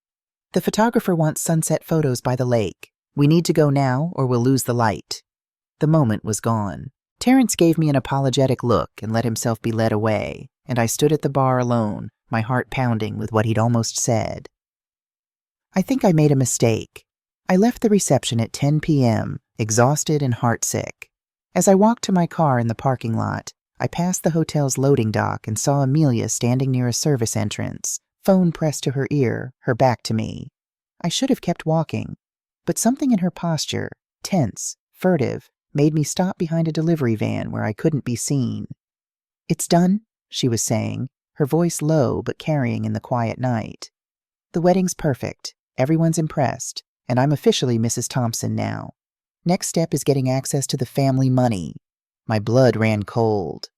Speaker 1: "The photographer wants sunset photos by the lake. We need to go now, or we'll lose the light." The moment was gone. Terence gave me an apologetic look and let himself be led away, and I stood at the bar alone, my heart pounding with what he'd almost said. I think I made a mistake. I left the reception at 10 p.m., exhausted and heartsick. As I walked to my car in the parking lot, I passed the hotel's loading dock and saw Amelia standing near a service entrance, phone pressed to her ear, her back to me. I should have kept walking, but something in her posture, tense, furtive, made me stop behind a delivery van where I couldn't be seen. "It's done," she was saying, her voice low but carrying in the quiet night. "The wedding's perfect, everyone's impressed, and I'm officially Mrs. Thompson now. Next step is getting access to the family money." My blood ran cold.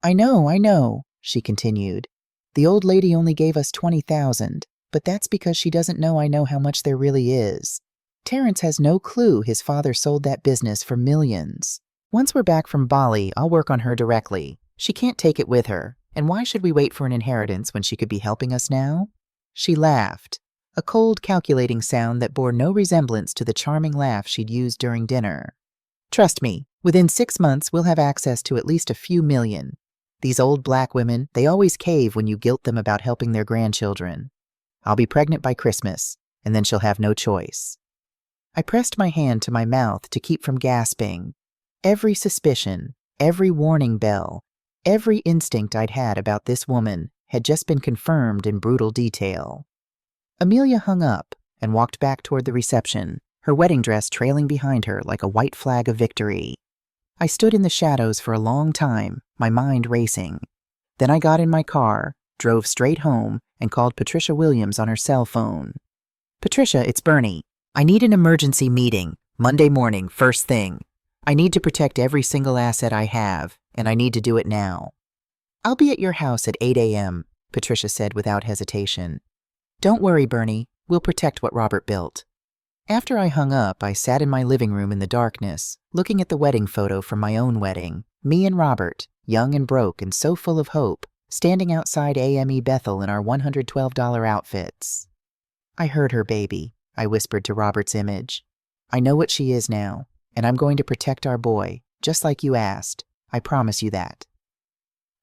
Speaker 1: I know, she continued. "The old lady only gave us $20,000, but that's because she doesn't know I know how much there really is. Terence has no clue his father sold that business for millions. Once we're back from Bali, I'll work on her directly. She can't take it with her, and why should we wait for an inheritance when she could be helping us now?" She laughed, a cold, calculating sound that bore no resemblance to the charming laugh she'd used during dinner. "Trust me, within 6 months we'll have access to at least a few million. These old black women, they always cave when you guilt them about helping their grandchildren. I'll be pregnant by Christmas, and then she'll have no choice." I pressed my hand to my mouth to keep from gasping. Every suspicion, every warning bell, every instinct I'd had about this woman had just been confirmed in brutal detail. Amelia hung up and walked back toward the reception, her wedding dress trailing behind her like a white flag of victory. I stood in the shadows for a long time, my mind racing. Then I got in my car, drove straight home, and called Patricia Williams on her cell phone. "Patricia, it's Bernie. I need an emergency meeting, Monday morning, first thing. I need to protect every single asset I have, and I need to do it now. I'll be at your house at 8 a.m., Patricia said without hesitation. Don't worry, Bernie. We'll protect what Robert built. After I hung up, I sat in my living room in the darkness, looking at the wedding photo from my own wedding, me and Robert, young and broke and so full of hope, standing outside AME Bethel in our $112 outfits. I heard her, baby, I whispered to Robert's image. I know what she is now, and I'm going to protect our boy, just like you asked. I promise you that.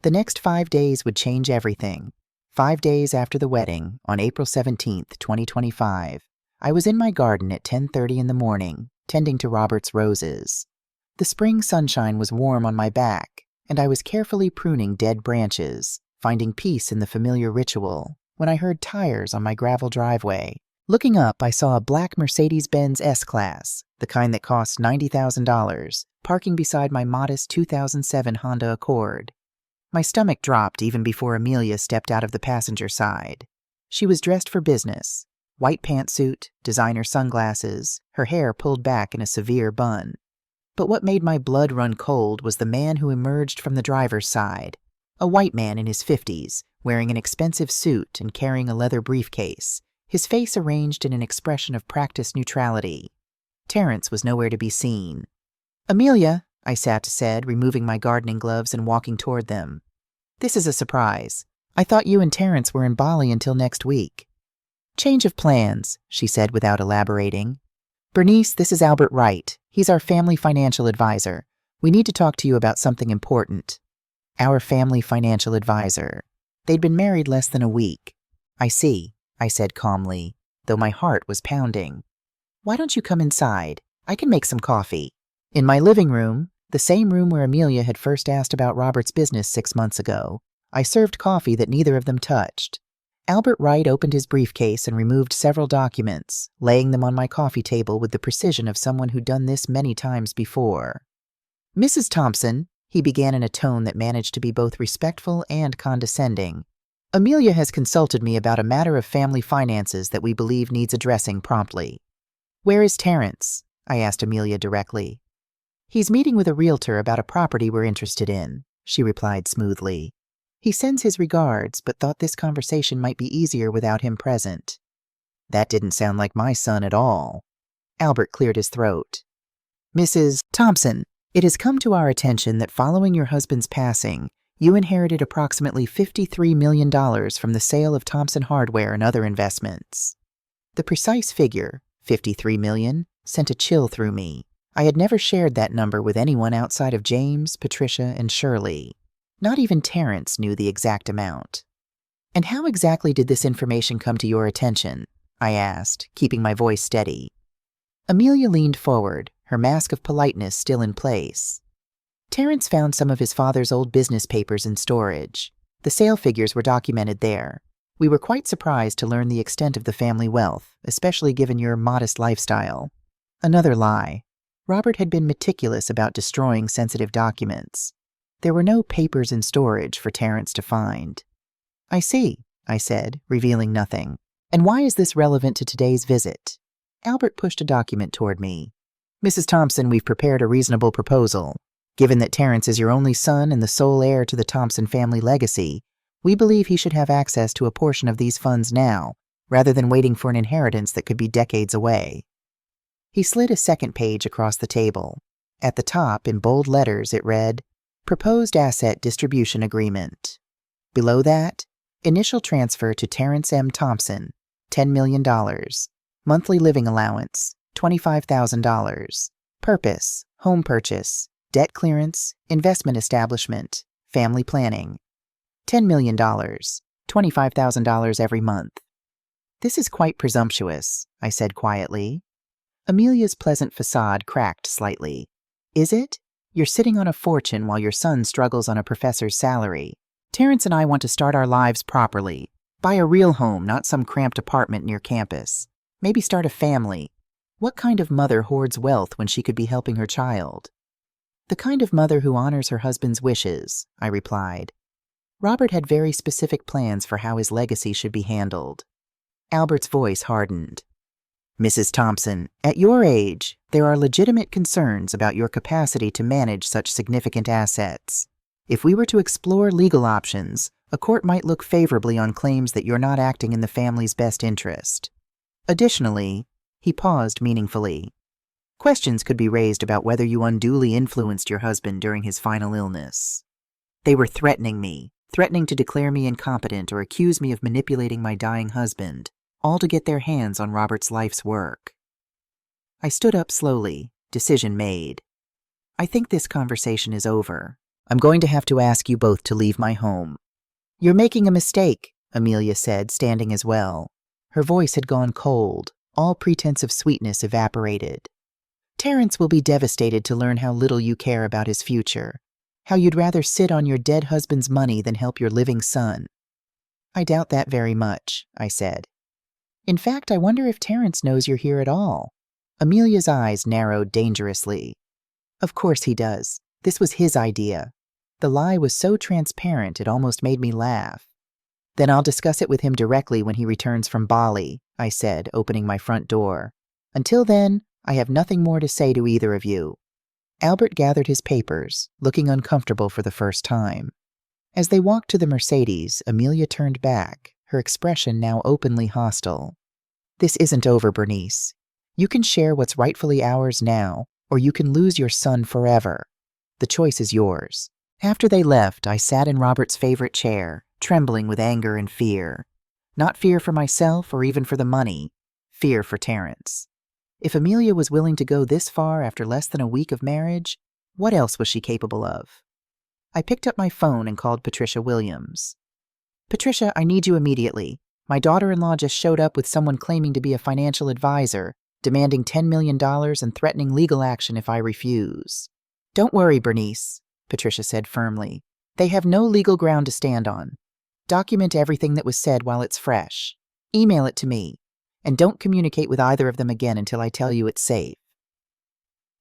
Speaker 1: The next 5 days would change everything. 5 days after the wedding, on April 17th, 2025, I was in my garden at 10:30 in the morning, tending to Robert's roses. The spring sunshine was warm on my back, and I was carefully pruning dead branches, finding peace in the familiar ritual, when I heard tires on my gravel driveway. Looking up, I saw a black Mercedes-Benz S-Class, the kind that costs $90,000, parking beside my modest 2007 Honda Accord. My stomach dropped even before Amelia stepped out of the passenger side. She was dressed for business. White pantsuit, designer sunglasses, her hair pulled back in a severe bun. But what made my blood run cold was the man who emerged from the driver's side, a white man in his 50s, wearing an expensive suit and carrying a leather briefcase, his face arranged in an expression of practiced neutrality. Terrence was nowhere to be seen. "Amelia," I said, removing my gardening gloves and walking toward them. "This is a surprise. I thought you and Terrence were in Bali until next week." "Change of plans," she said without elaborating. "Bernice, this is Albert Wright. He's our family financial advisor. We need to talk to you about something important." Our family financial advisor. They'd been married less than a week. "I see," I said calmly, though my heart was pounding. "Why don't you come inside? I can make some coffee." In my living room, the same room where Amelia had first asked about Robert's business 6 months ago, I served coffee that neither of them touched. Albert Wright opened his briefcase and removed several documents, laying them on my coffee table with the precision of someone who'd done this many times before. "Mrs. Thompson," he began in a tone that managed to be both respectful and condescending, "Amelia has consulted me about a matter of family finances that we believe needs addressing promptly." "Where is Terrence?" I asked Amelia directly. "He's meeting with a realtor about a property we're interested in," she replied smoothly. "He sends his regards, but thought this conversation might be easier without him present." That didn't sound like my son at all. Albert cleared his throat. "Mrs. Thompson, it has come to our attention that following your husband's passing, you inherited approximately $53 million from the sale of Thompson Hardware and other investments." The precise figure, $53 million, sent a chill through me. I had never shared that number with anyone outside of James, Patricia, and Shirley. Not even Terrence knew the exact amount. "And how exactly did this information come to your attention?" I asked, keeping my voice steady. Amelia leaned forward, her mask of politeness still in place. "Terrence found some of his father's old business papers in storage. The sale figures were documented there. We were quite surprised to learn the extent of the family wealth, especially given your modest lifestyle." Another lie. Robert had been meticulous about destroying sensitive documents. There were no papers in storage for Terrence to find. "I see," I said, revealing nothing. "And why is this relevant to today's visit?" Albert pushed a document toward me. "Mrs. Thompson, we've prepared a reasonable proposal. Given that Terrence is your only son and the sole heir to the Thompson family legacy, we believe he should have access to a portion of these funds now, rather than waiting for an inheritance that could be decades away." He slid a second page across the table. At the top, in bold letters, it read, "Proposed Asset Distribution Agreement." Below that, "Initial transfer to Terrence M. Thompson, $10 million. Monthly living allowance, $25,000. Purpose, home purchase, debt clearance, investment establishment, family planning. $10 million, $25,000 every month." "This is quite presumptuous," I said quietly. Amelia's pleasant facade cracked slightly. "Is it? You're sitting on a fortune while your son struggles on a professor's salary. Terrence and I want to start our lives properly. Buy a real home, not some cramped apartment near campus. Maybe start a family. What kind of mother hoards wealth when she could be helping her child?" "The kind of mother who honors her husband's wishes," I replied. Robert had very specific plans for how his legacy should be handled. Albert's voice hardened. Mrs. Thompson, at your age, there are legitimate concerns about your capacity to manage such significant assets. If we were to explore legal options, a court might look favorably on claims that you're not acting in the family's best interest. Additionally, he paused meaningfully. Questions could be raised about whether you unduly influenced your husband during his final illness. They were threatening me, threatening to declare me incompetent or accuse me of manipulating my dying husband, all to get their hands on Robert's life's work. I stood up slowly, decision made. I think this conversation is over. I'm going to have to ask you both to leave my home. You're making a mistake, Amelia said, standing as well. Her voice had gone cold, all pretense of sweetness evaporated. Terrence will be devastated to learn how little you care about his future, how you'd rather sit on your dead husband's money than help your living son. I doubt that very much, I said. In fact, I wonder if Terrence knows you're here at all. Amelia's eyes narrowed dangerously. Of course he does. This was his idea. The lie was so transparent it almost made me laugh. Then I'll discuss it with him directly when he returns from Bali, I said, opening my front door. Until then, I have nothing more to say to either of you. Albert gathered his papers, looking uncomfortable for the first time. As they walked to the Mercedes, Amelia turned back, her expression now openly hostile. This isn't over, Bernice. You can share what's rightfully ours now, or you can lose your son forever. The choice is yours. After they left, I sat in Robert's favorite chair, trembling with anger and fear. Not fear for myself or even for the money, fear for Terrence. If Amelia was willing to go this far after less than a week of marriage, what else was she capable of? I picked up my phone and called Patricia Williams. Patricia, I need you immediately. My daughter-in-law just showed up with someone claiming to be a financial advisor, demanding $10 million and threatening legal action if I refuse. Don't worry, Bernice, Patricia said firmly. They have no legal ground to stand on. Document everything that was said while it's fresh. Email it to me. And don't communicate with either of them again until I tell you it's safe.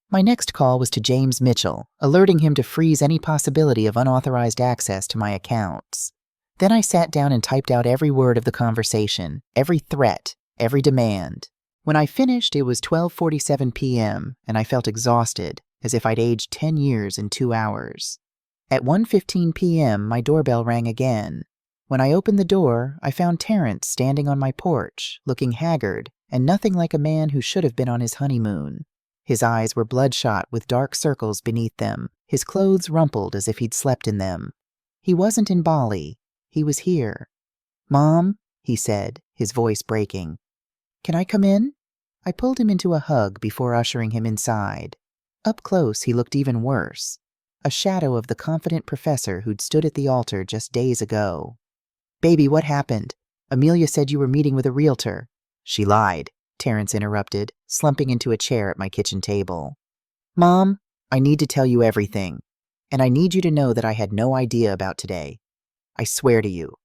Speaker 1: My next call was to James Mitchell, alerting him to freeze any possibility of unauthorized access to my accounts. Then I sat down and typed out every word of the conversation, every threat, every demand. When I finished, it was 12:47 p.m., and I felt exhausted, as if I'd aged 10 years in 2 hours. At 1:15 p.m., my doorbell rang again. When I opened the door, I found Terrence standing on my porch, looking haggard and nothing like a man who should have been on his honeymoon. His eyes were bloodshot with dark circles beneath them, his clothes rumpled as if he'd slept in them. He wasn't in Bali. He was here. Mom, he said, his voice breaking. Can I come in? I pulled him into a hug before ushering him inside. Up close, he looked even worse. A shadow of the confident professor who'd stood at the altar just days ago. Baby, what happened? Amelia said you were meeting with a realtor. She lied, Terrence interrupted, slumping into a chair at my kitchen table. Mom, I need to tell you everything. And I need you to know that I had no idea about today. I swear to you.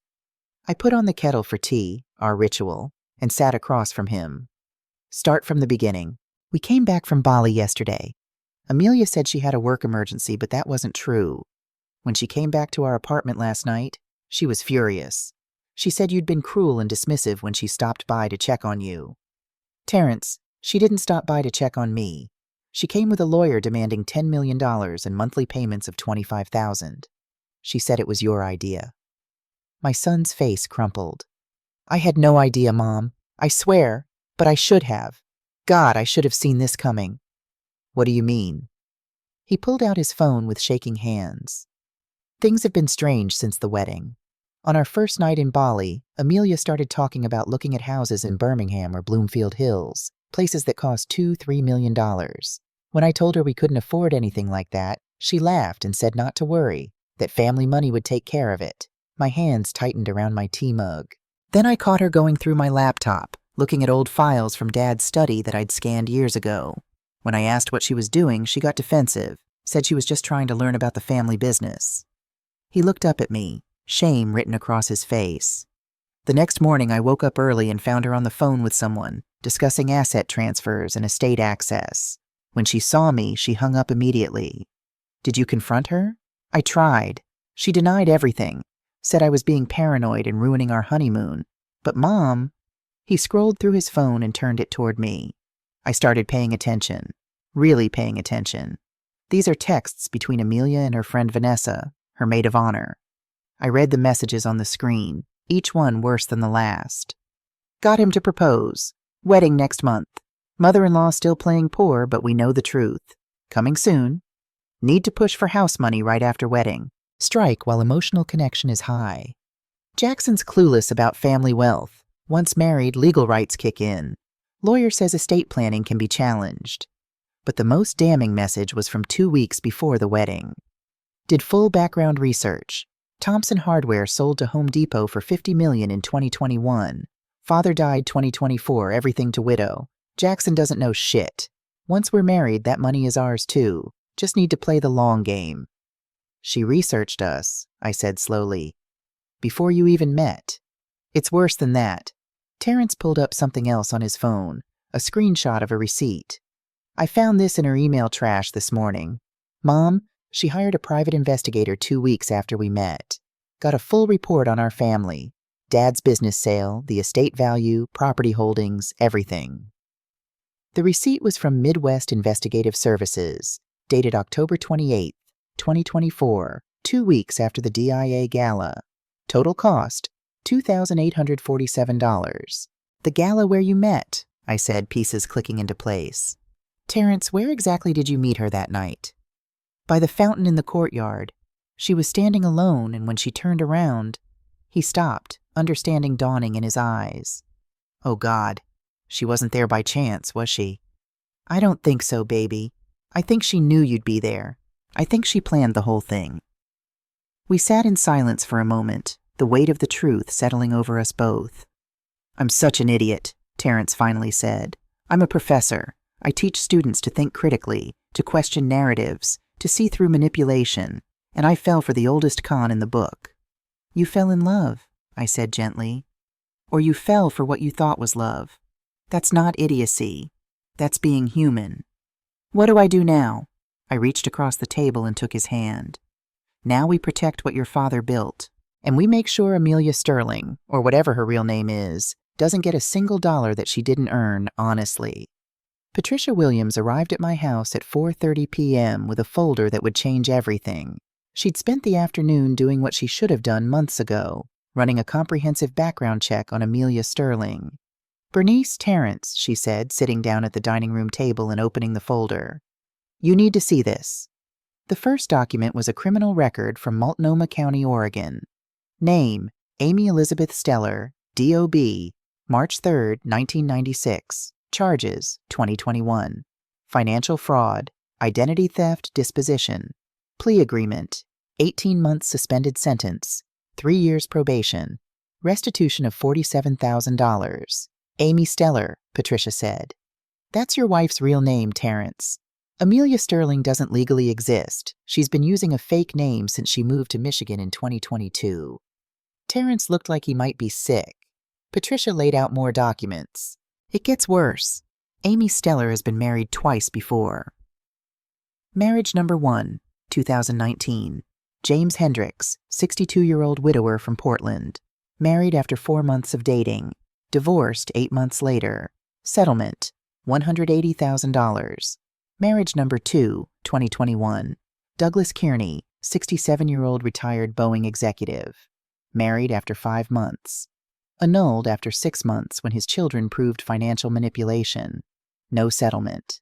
Speaker 1: I put on the kettle for tea, our ritual, and sat across from him. Start from the beginning. We came back from Bali yesterday. Amelia said she had a work emergency, but that wasn't true. When she came back to our apartment last night, she was furious. She said you'd been cruel and dismissive when she stopped by to check on you. Terrence, she didn't stop by to check on me. She came with a lawyer demanding $10 million and monthly payments of $25,000. She said it was your idea. My son's face crumpled. I had no idea, Mom. I swear, but I should have. God, I should have seen this coming. What do you mean? He pulled out his phone with shaking hands. Things have been strange since the wedding. On our first night in Bali, Amelia started talking about looking at houses in Birmingham or Bloomfield Hills, places that cost $2–3 million. When I told her we couldn't afford anything like that, she laughed and said not to worry, that family money would take care of it. My hands tightened around my tea mug. Then I caught her going through my laptop, looking at old files from Dad's study that I'd scanned years ago. When I asked what she was doing, she got defensive, said she was just trying to learn about the family business. He looked up at me, shame written across his face. The next morning, I woke up early and found her on the phone with someone, discussing asset transfers and estate access. When she saw me, she hung up immediately. Did you confront her? I tried. She denied everything, said I was being paranoid and ruining our honeymoon. But Mom, He scrolled through his phone and turned it toward me. I started paying attention. Really paying attention. These are texts between Amelia and her friend Vanessa, her maid of honor. I read the messages on the screen, each one worse than the last. Got him to propose. Wedding next month. Mother-in-law still playing poor, but we know the truth. Coming soon. Need to push for house money right after wedding. Strike while emotional connection is high. Jackson's clueless about family wealth. Once married, legal rights kick in. Lawyer says estate planning can be challenged. But the most damning message was from 2 weeks before the wedding. Did full background research. Thompson Hardware sold to Home Depot for $50 million in 2021. Father died 2024, everything to widow. Jackson doesn't know shit. Once we're married, that money is ours too. Just need to play the long game. She researched us, I said slowly. Before you even met. It's worse than that. Terrence pulled up something else on his phone, a screenshot of a receipt. I found this in her email trash this morning. Mom, she hired a private investigator 2 weeks after we met. Got a full report on our family. Dad's business sale, the estate value, property holdings, everything. The receipt was from Midwest Investigative Services, dated October 28, 2024, 2 weeks after the DIA gala. Total cost, $2,847. The gala where you met, I said, pieces clicking into place. Terrence, where exactly did you meet her that night? By the fountain in the courtyard. She was standing alone, and when she turned around, he stopped, understanding dawning in his eyes. Oh God, she wasn't there by chance, was she? I don't think so, baby. I think she knew you'd be there. I think she planned the whole thing. We sat in silence for a moment, the weight of the truth settling over us both. I'm such an idiot, Terrence finally said. I'm a professor. I teach students to think critically, to question narratives, to see through manipulation, and I fell for the oldest con in the book. You fell in love, I said gently. Or you fell for what you thought was love. That's not idiocy. That's being human. What do I do now? I reached across the table and took his hand. Now we protect what your father built, and we make sure Amelia Sterling, or whatever her real name is, doesn't get a single dollar that she didn't earn honestly. Patricia Williams arrived at my house at 4:30 p.m. with a folder that would change everything. She'd spent the afternoon doing what she should have done months ago, running a comprehensive background check on Amelia Sterling. Bernice Terrence, she said, sitting down at the dining room table and opening the folder. You need to see this. The first document was a criminal record from Multnomah County, Oregon. Name, Amy Elizabeth Steller, D.O.B., March 3, 1996. Charges, 2021. Financial fraud, identity theft, disposition. Plea agreement, 18 months suspended sentence, 3 years probation. Restitution of $47,000. Amy Steller, Patricia said. That's your wife's real name, Terrence. Amelia Sterling doesn't legally exist. She's been using a fake name since she moved to Michigan in 2022. Terrence looked like he might be sick. Patricia laid out more documents. It gets worse. Amy Steller has been married twice before. Marriage number 1, 2019. James Hendricks, 62-year-old widower from Portland. Married after 4 months of dating. Divorced 8 months later. Settlement, $180,000. Marriage number 2, 2021. Douglas Kearney, 67-year-old retired Boeing executive. Married after 5 months. Annulled after 6 months when his children proved financial manipulation. No settlement.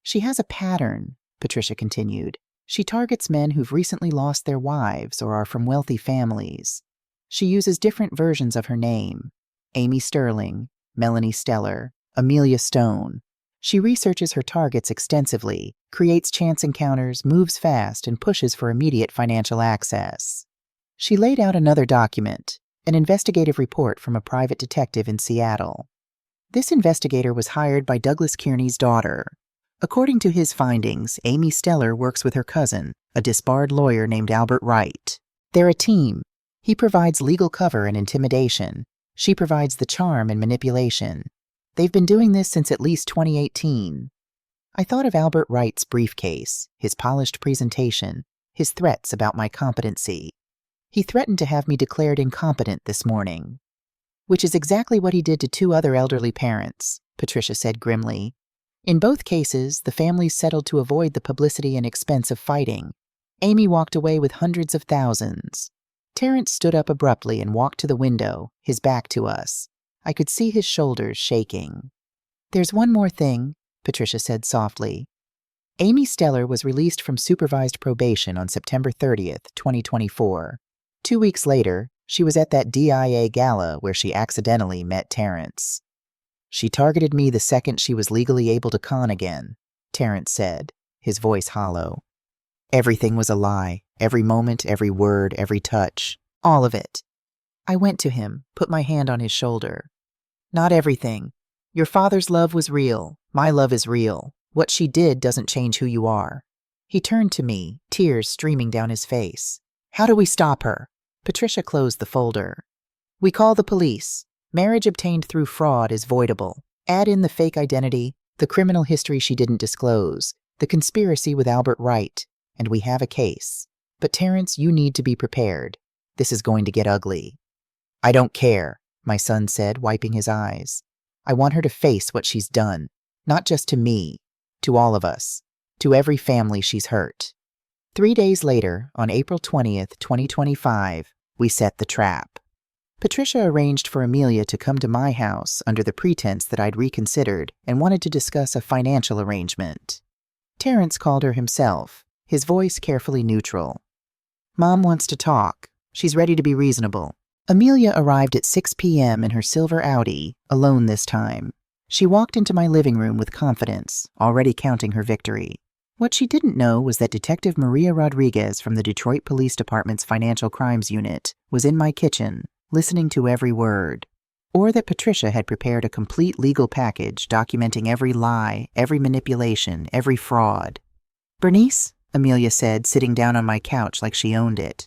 Speaker 1: She has a pattern, Patricia continued. She targets men who've recently lost their wives or are from wealthy families. She uses different versions of her name. Amy Sterling, Melanie Steller, Amelia Stone. She researches her targets extensively, creates chance encounters, moves fast, and pushes for immediate financial access. She laid out another document, an investigative report from a private detective in Seattle. This investigator was hired by Douglas Kearney's daughter. According to his findings, Amy Steller works with her cousin, a disbarred lawyer named Albert Wright. They're a team. He provides legal cover and intimidation. She provides the charm and manipulation. They've been doing this since at least 2018. I thought of Albert Wright's briefcase, his polished presentation, his threats about my competency. He threatened to have me declared incompetent this morning. Which is exactly what he did to 2 other elderly parents, Patricia said grimly. In both cases, the families settled to avoid the publicity and expense of fighting. Amy walked away with hundreds of thousands. Terrence stood up abruptly and walked to the window, his back to us. I could see his shoulders shaking. There's one more thing, Patricia said softly. Amy Steller was released from supervised probation on September 30th, 2024. 2 weeks later, she was at that DIA gala where she accidentally met Terrence. She targeted me the second she was legally able to con again, Terrence said, his voice hollow. Everything was a lie, every moment, every word, every touch, all of it. I went to him, put my hand on his shoulder. Not everything. Your father's love was real. My love is real. What she did doesn't change who you are. He turned to me, tears streaming down his face. How do we stop her? Patricia closed the folder. We call the police. Marriage obtained through fraud is voidable. Add in the fake identity, the criminal history she didn't disclose, the conspiracy with Albert Wright, and we have a case. But Terrence, you need to be prepared. This is going to get ugly. I don't care, my son said, wiping his eyes. I want her to face what she's done, not just to me, to all of us, to every family she's hurt. 3 days later, on April 20th, 2025, we set the trap. Patricia arranged for Amelia to come to my house under the pretense that I'd reconsidered and wanted to discuss a financial arrangement. Terrence called her himself, his voice carefully neutral. Mom wants to talk. She's ready to be reasonable. Amelia arrived at 6 p.m. in her silver Audi, alone this time. She walked into my living room with confidence, already counting her victory. What she didn't know was that Detective Maria Rodriguez from the Detroit Police Department's Financial Crimes Unit was in my kitchen, listening to every word. Or that Patricia had prepared a complete legal package documenting every lie, every manipulation, every fraud. Bernice, Amelia said, sitting down on my couch like she owned it.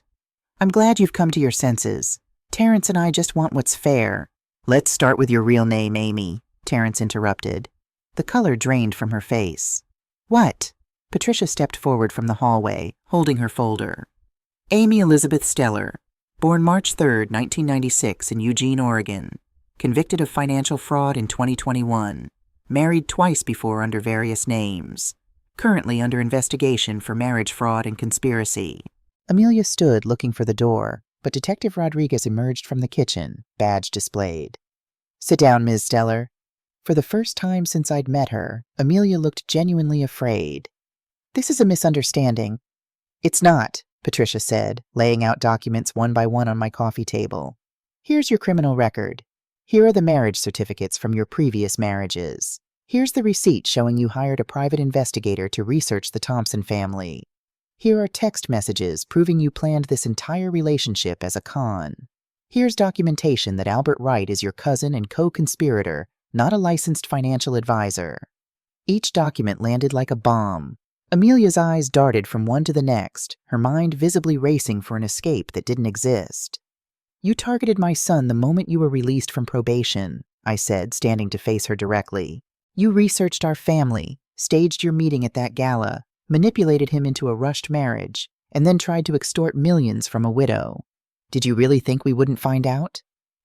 Speaker 1: I'm glad you've come to your senses. Terrence and I just want what's fair. Let's start with your real name, Amy, Terrence interrupted. The color drained from her face. What? Patricia stepped forward from the hallway, holding her folder. Amy Elizabeth Steller, born March 3, 1996 in Eugene, Oregon. Convicted of financial fraud in 2021. Married twice before under various names. Currently under investigation for marriage fraud and conspiracy. Amelia stood looking for the door, but Detective Rodriguez emerged from the kitchen, badge displayed. Sit down, Ms. Steller. For the first time since I'd met her, Amelia looked genuinely afraid. This is a misunderstanding. It's not, Patricia said, laying out documents one by one on my coffee table. Here's your criminal record. Here are the marriage certificates from your previous marriages. Here's the receipt showing you hired a private investigator to research the Thompson family. Here are text messages proving you planned this entire relationship as a con. Here's documentation that Albert Wright is your cousin and co-conspirator, not a licensed financial advisor. Each document landed like a bomb. Amelia's eyes darted from one to the next, her mind visibly racing for an escape that didn't exist. You targeted my son the moment you were released from probation, I said, standing to face her directly. You researched our family, staged your meeting at that gala, manipulated him into a rushed marriage, and then tried to extort millions from a widow. Did you really think we wouldn't find out?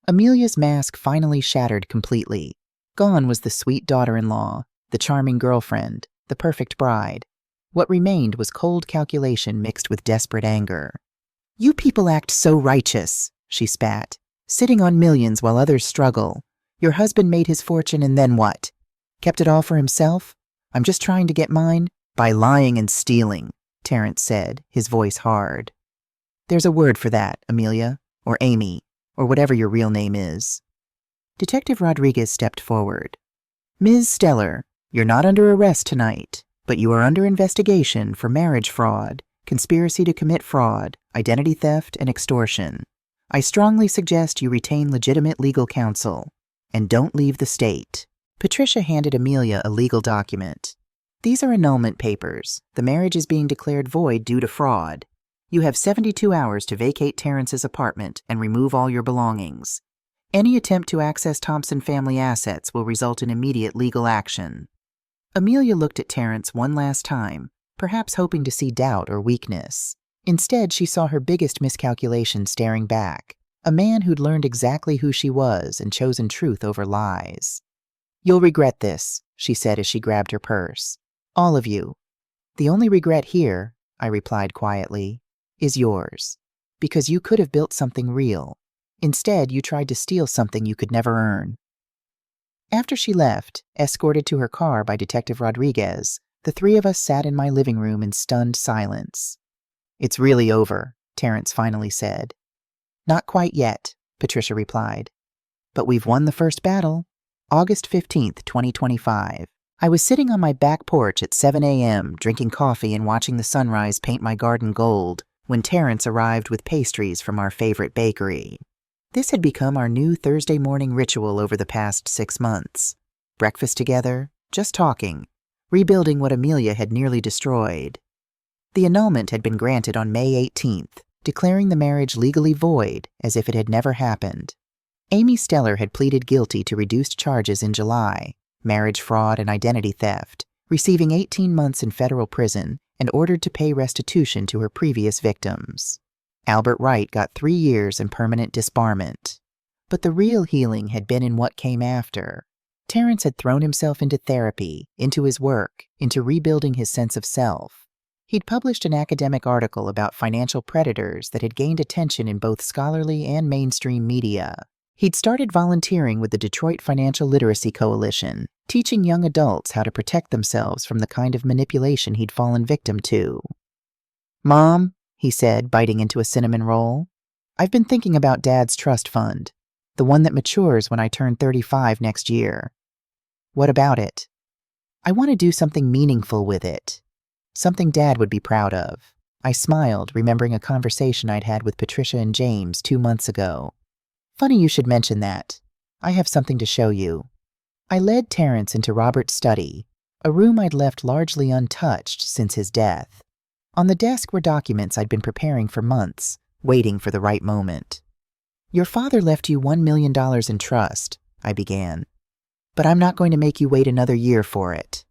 Speaker 1: Amelia's mask finally shattered completely. Gone was the sweet daughter-in-law, the charming girlfriend, the perfect bride. What remained was cold calculation mixed with desperate anger. You people act so righteous, she spat, sitting on millions while others struggle. Your husband made his fortune and then what? Kept it all for himself? I'm just trying to get mine by lying and stealing, Terrence said, his voice hard. There's a word for that, Amelia, or Amy, or whatever your real name is. Detective Rodriguez stepped forward. Ms. Steller, you're not under arrest tonight, but you are under investigation for marriage fraud, conspiracy to commit fraud, identity theft, and extortion. I strongly suggest you retain legitimate legal counsel, and don't leave the state. Patricia handed Amelia a legal document. These are annulment papers. The marriage is being declared void due to fraud. You have 72 hours to vacate Terrence's apartment and remove all your belongings. Any attempt to access Thompson family assets will result in immediate legal action. Amelia looked at Terrence one last time, perhaps hoping to see doubt or weakness. Instead, she saw her biggest miscalculation staring back, A man who'd learned exactly who she was and chosen truth over lies. "You'll regret this," she said as she grabbed her purse. "All of you. The only regret here," I replied quietly, "is yours. Because you could have built something real. Instead, you tried to steal something you could never earn." After she left, escorted to her car by Detective Rodriguez, the three of us sat in my living room in stunned silence. "It's really over," Terrence finally said. "Not quite yet," Patricia replied. "But we've won the first battle." August 15th, 2025. I was sitting on my back porch at 7 a.m., drinking coffee and watching the sunrise paint my garden gold, when Terrence arrived with pastries from our favorite bakery. This had become our new Thursday morning ritual over the past 6 months. Breakfast together, just talking, rebuilding what Amelia had nearly destroyed. The annulment had been granted on May 18th, declaring the marriage legally void as if it had never happened. Amy Steller had pleaded guilty to reduced charges in July, marriage fraud and identity theft, receiving 18 months in federal prison and ordered to pay restitution to her previous victims. Albert Wright got 3 years and permanent disbarment. But the real healing had been in what came after. Terrence had thrown himself into therapy, into his work, into rebuilding his sense of self. He'd published an academic article about financial predators that had gained attention in both scholarly and mainstream media. He'd started volunteering with the Detroit Financial Literacy Coalition, teaching young adults how to protect themselves from the kind of manipulation he'd fallen victim to. "Mom," he said, biting into a cinnamon roll, "I've been thinking about Dad's trust fund, the one that matures when I turn 35 next year." "What about it?" "I want to do something meaningful with it. Something Dad would be proud of." I smiled, remembering a conversation I'd had with Patricia and James 2 months ago. "Funny you should mention that. I have something to show you." I led Terrence into Robert's study, a room I'd left largely untouched since his death. On the desk were documents I'd been preparing for months, waiting for the right moment. "Your father left you $1 million in trust," I began. "But I'm not going to make you wait another year for it."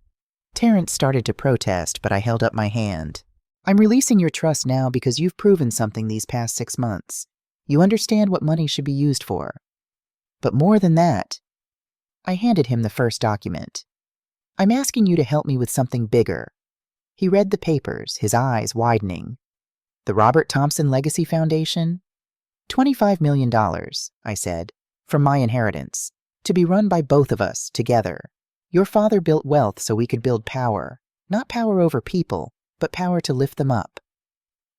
Speaker 1: Terrence started to protest, but I held up my hand. "I'm releasing your trust now because you've proven something these past 6 months. You understand what money should be used for. But more than that," I handed him the first document. "I'm asking you to help me with something bigger." He read the papers, his eyes widening. "The Robert Thompson Legacy Foundation?" $25 million, I said, "from my inheritance, to be run by both of us together. Your father built wealth so we could build power, not power over people, but power to lift them up."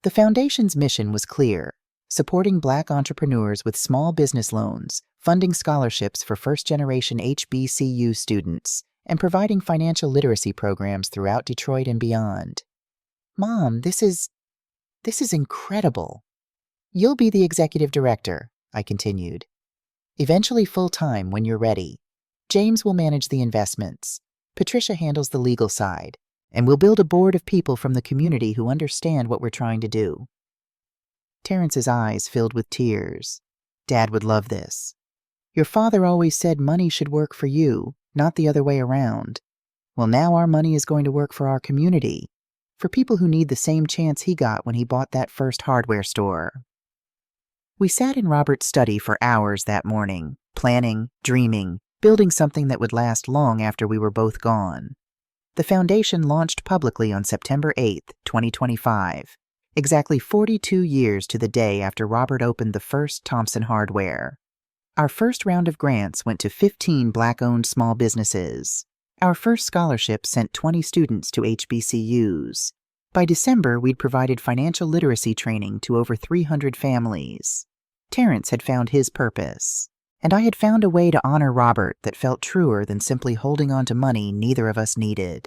Speaker 1: The foundation's mission was clear: supporting Black entrepreneurs with small business loans, funding scholarships for first-generation HBCU students, and providing financial literacy programs throughout Detroit and beyond. "Mom, this is incredible." "You'll be the executive director," I continued. "Eventually full-time when you're ready. James will manage the investments. Patricia handles the legal side, and we'll build a board of people from the community who understand what we're trying to do." Terrence's eyes filled with tears. "Dad would love this. Your father always said money should work for you, not the other way around. Well, now our money is going to work for our community, for people who need the same chance he got when he bought that first hardware store." We sat in Robert's study for hours that morning, planning, dreaming, building something that would last long after we were both gone. The foundation launched publicly on September 8th, 2025, exactly 42 years to the day after Robert opened the first Thompson Hardware. Our first round of grants went to 15 Black-owned small businesses. Our first scholarship sent 20 students to HBCUs. By December, we'd provided financial literacy training to over 300 families. Terrence had found his purpose, and I had found a way to honor Robert that felt truer than simply holding on to money neither of us needed.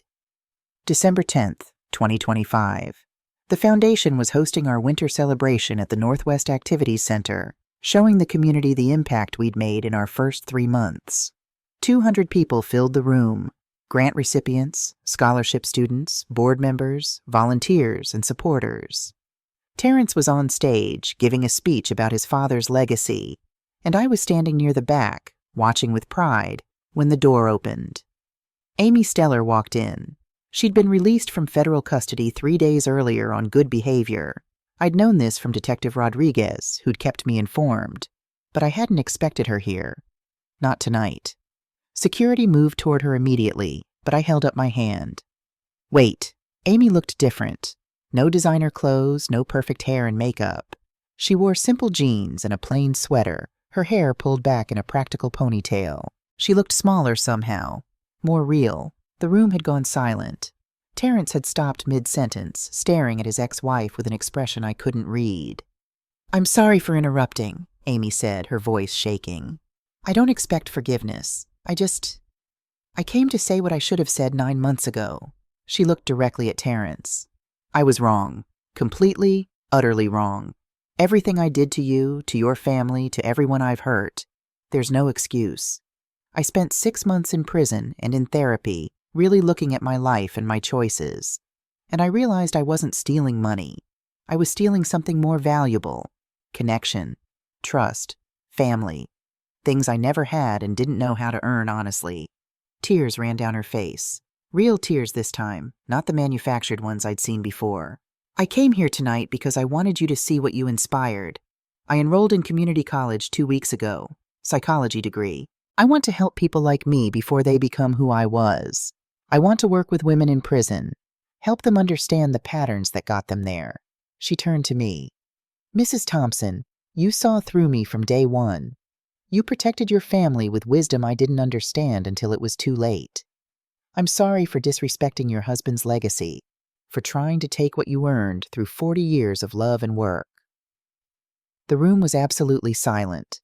Speaker 1: December 10th, 2025. The foundation was hosting our winter celebration at the Northwest Activities Center, showing the community the impact we'd made in our first 3 months. 200 people filled the room: grant recipients, scholarship students, board members, volunteers, and supporters. Terrence was on stage, giving a speech about his father's legacy, and I was standing near the back, watching with pride, when the door opened. Amy Steller walked in. She'd been released from federal custody 3 days earlier on good behavior. I'd known this from Detective Rodriguez, who'd kept me informed. But I hadn't expected her here. Not tonight. Security moved toward her immediately, but I held up my hand. Wait. Amy looked different. No designer clothes, no perfect hair and makeup. She wore simple jeans and a plain sweater, her hair pulled back in a practical ponytail. She looked smaller somehow, more real. The room had gone silent. Terrence had stopped mid-sentence, staring at his ex-wife with an expression I couldn't read. "I'm sorry for interrupting," Amy said, her voice shaking. "I don't expect forgiveness. I came to say what I should have said 9 months ago." She looked directly at Terrence. "I was wrong. Completely, utterly wrong. Everything I did to you, to your family, to everyone I've hurt. There's no excuse. I spent 6 months in prison and in therapy, really looking at my life and my choices. And I realized I wasn't stealing money. I was stealing something more valuable. Connection, trust, family. Things I never had and didn't know how to earn honestly." Tears ran down her face. Real tears this time, not the manufactured ones I'd seen before. "I came here tonight because I wanted you to see what you inspired. I enrolled in community college 2 weeks ago, psychology degree. I want to help people like me before they become who I was. I want to work with women in prison, help them understand the patterns that got them there." She turned to me. "Mrs. Thompson, you saw through me from day one. You protected your family with wisdom I didn't understand until it was too late. I'm sorry for disrespecting your husband's legacy, for trying to take what you earned through 40 years of love and work." The room was absolutely silent.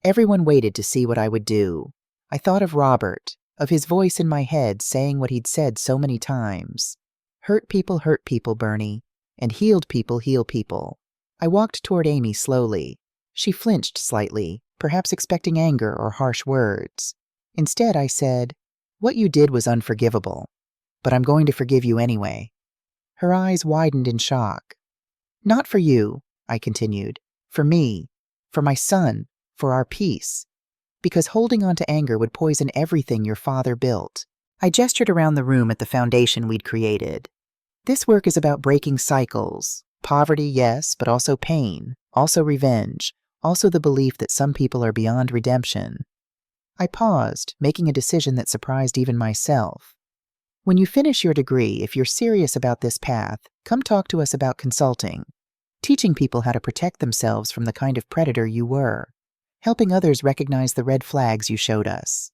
Speaker 1: Everyone waited to see what I would do. I thought of Robert, of his voice in my head saying what he'd said so many times. Hurt people, Bernie, and healed people, heal people. I walked toward Amy slowly. She flinched slightly, perhaps expecting anger or harsh words. Instead, I said, "What you did was unforgivable, but I'm going to forgive you anyway." Her eyes widened in shock. "Not for you," I continued. "For me, for my son, for our peace. Because holding on to anger would poison everything your father built." I gestured around the room at the foundation we'd created. "This work is about breaking cycles. Poverty, yes, but also pain, also revenge, also the belief that some people are beyond redemption." I paused, making a decision that surprised even myself. "When you finish your degree, if you're serious about this path, come talk to us about consulting, teaching people how to protect themselves from the kind of predator you were, helping others recognize the red flags you showed us."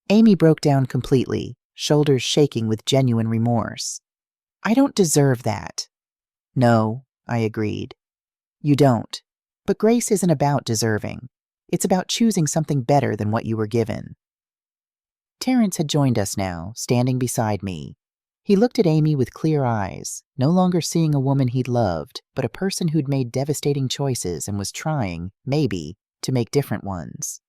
Speaker 1: Amy broke down completely, shoulders shaking with genuine remorse. "I don't deserve that." "No," I agreed. "You don't. But grace isn't about deserving. It's about choosing something better than what you were given." Terrence had joined us now, standing beside me. He looked at Amy with clear eyes, no longer seeing a woman he'd loved, but a person who'd made devastating choices and was trying, maybe, to make different ones.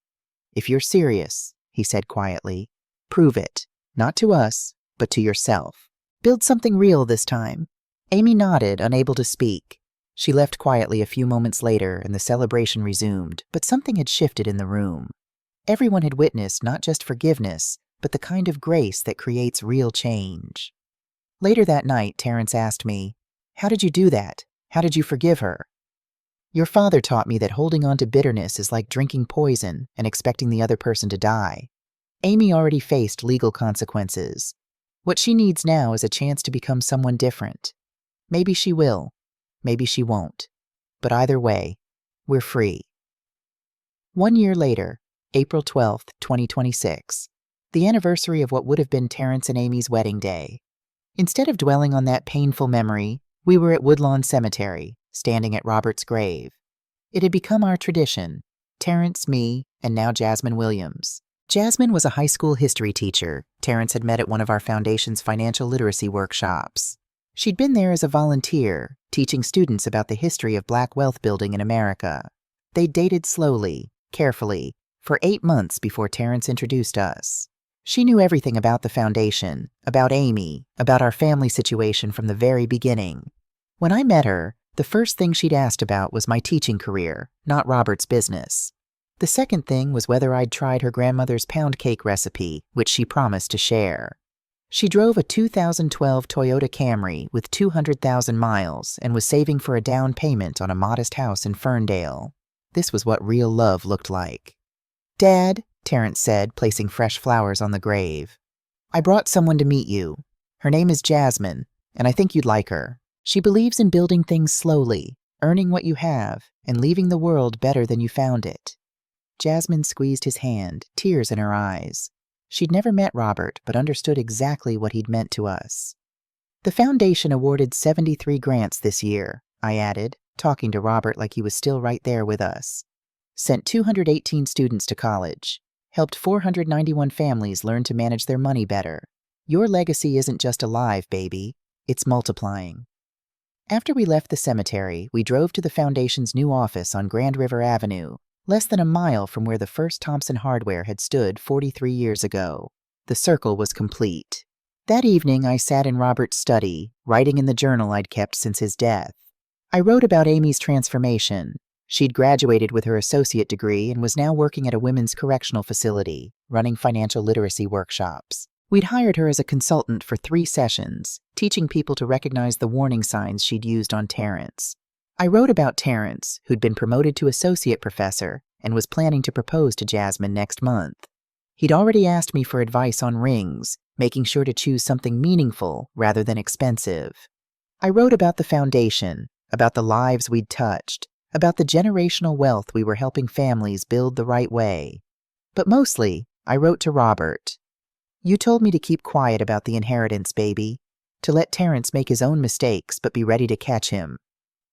Speaker 1: "If you're serious," he said quietly, "prove it, not to us, but to yourself. Build something real this time." Amy nodded, unable to speak. She left quietly a few moments later, and the celebration resumed, but something had shifted in the room. Everyone had witnessed not just forgiveness, but the kind of grace that creates real change. Later that night, Terrence asked me, "How did you do that? How did you forgive her?" "Your father taught me that holding on to bitterness is like drinking poison and expecting the other person to die. Amy already faced legal consequences. What she needs now is a chance to become someone different. Maybe she will. Maybe she won't. But either way, we're free." 1 year later, April 12th, 2026, the anniversary of what would have been Terrence and Amy's wedding day. Instead of dwelling on that painful memory, we were at Woodlawn Cemetery, standing at Robert's grave. It had become our tradition, Terrence, me, and now Jasmine Williams. Jasmine was a high school history teacher Terrence had met at one of our foundation's financial literacy workshops. She'd been there as a volunteer, teaching students about the history of Black wealth building in America. They dated slowly, carefully, for 8 months before Terrence introduced us. She knew everything about the foundation, about Amy, about our family situation from the very beginning. When I met her, the first thing she'd asked about was my teaching career, not Robert's business. The second thing was whether I'd tried her grandmother's pound cake recipe, which she promised to share. She drove a 2012 Toyota Camry with 200,000 miles and was saving for a down payment on a modest house in Ferndale. This was what real love looked like. "Dad," Terrence said, placing fresh flowers on the grave, "I brought someone to meet you. Her name is Jasmine, and I think you'd like her. She believes in building things slowly, earning what you have, and leaving the world better than you found it." Jasmine squeezed his hand, tears in her eyes. She'd never met Robert, but understood exactly what he'd meant to us. "The foundation awarded 73 grants this year," I added, talking to Robert like he was still right there with us. "Sent 218 students to college. Helped 491 families learn to manage their money better. Your legacy isn't just alive, baby. It's multiplying." After we left the cemetery, we drove to the Foundation's new office on Grand River Avenue, less than a mile from where the first Thompson Hardware had stood 43 years ago. The circle was complete. That evening, I sat in Robert's study, writing in the journal I'd kept since his death. I wrote about Amy's transformation. She'd graduated with her associate degree and was now working at a women's correctional facility, running financial literacy workshops. We'd hired her as a consultant for 3 sessions, teaching people to recognize the warning signs she'd used on Terrence. I wrote about Terrence, who'd been promoted to associate professor and was planning to propose to Jasmine next month. He'd already asked me for advice on rings, making sure to choose something meaningful rather than expensive. I wrote about the foundation, about the lives we'd touched, about the generational wealth we were helping families build the right way. But mostly, I wrote to Robert. "You told me to keep quiet about the inheritance, baby, to let Terrence make his own mistakes but be ready to catch him.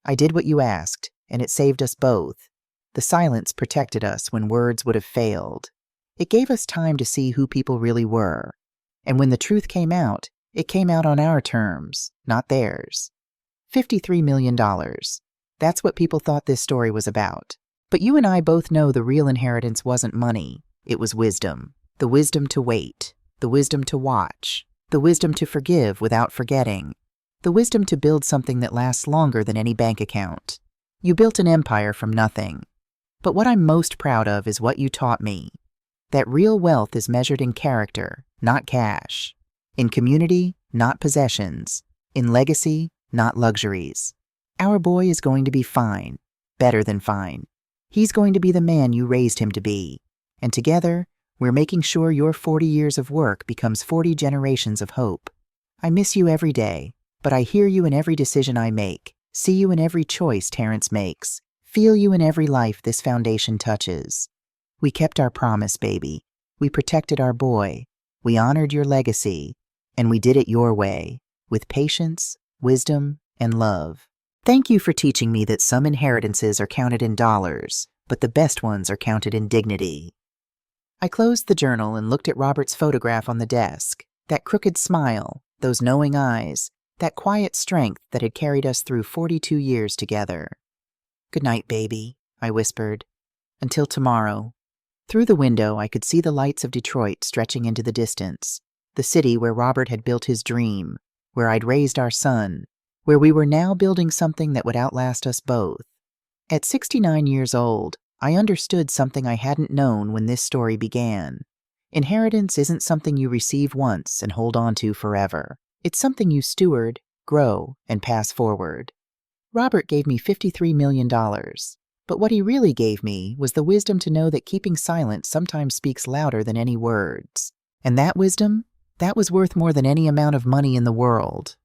Speaker 1: I did what you asked, and it saved us both. The silence protected us when words would have failed. It gave us time to see who people really were. And when the truth came out, it came out on our terms, not theirs. $53 million. That's what people thought this story was about. But you and I both know the real inheritance wasn't money. It was wisdom. The wisdom to wait. The wisdom to watch. The wisdom to forgive without forgetting. The wisdom to build something that lasts longer than any bank account. You built an empire from nothing. But what I'm most proud of is what you taught me. That real wealth is measured in character, not cash. In community, not possessions. In legacy, not luxuries. Our boy is going to be fine, better than fine. He's going to be the man you raised him to be. And together, we're making sure your 40 years of work becomes 40 generations of hope. I miss you every day, but I hear you in every decision I make, see you in every choice Terrence makes, feel you in every life this foundation touches. We kept our promise, baby. We protected our boy. We honored your legacy. And we did it your way, with patience, wisdom, and love. Thank you for teaching me that some inheritances are counted in dollars, but the best ones are counted in dignity." I closed the journal and looked at Robert's photograph on the desk. That crooked smile, those knowing eyes, that quiet strength that had carried us through 42 years together. "Good night, baby," I whispered. "Until tomorrow." Through the window, I could see the lights of Detroit stretching into the distance, the city where Robert had built his dream, where I'd raised our son, where we were now building something that would outlast us both. At 69 years old, I understood something I hadn't known when this story began. Inheritance isn't something you receive once and hold on to forever. It's something you steward, grow, and pass forward. Robert gave me $53 million, but what he really gave me was the wisdom to know that keeping silent sometimes speaks louder than any words. And that wisdom, that was worth more than any amount of money in the world.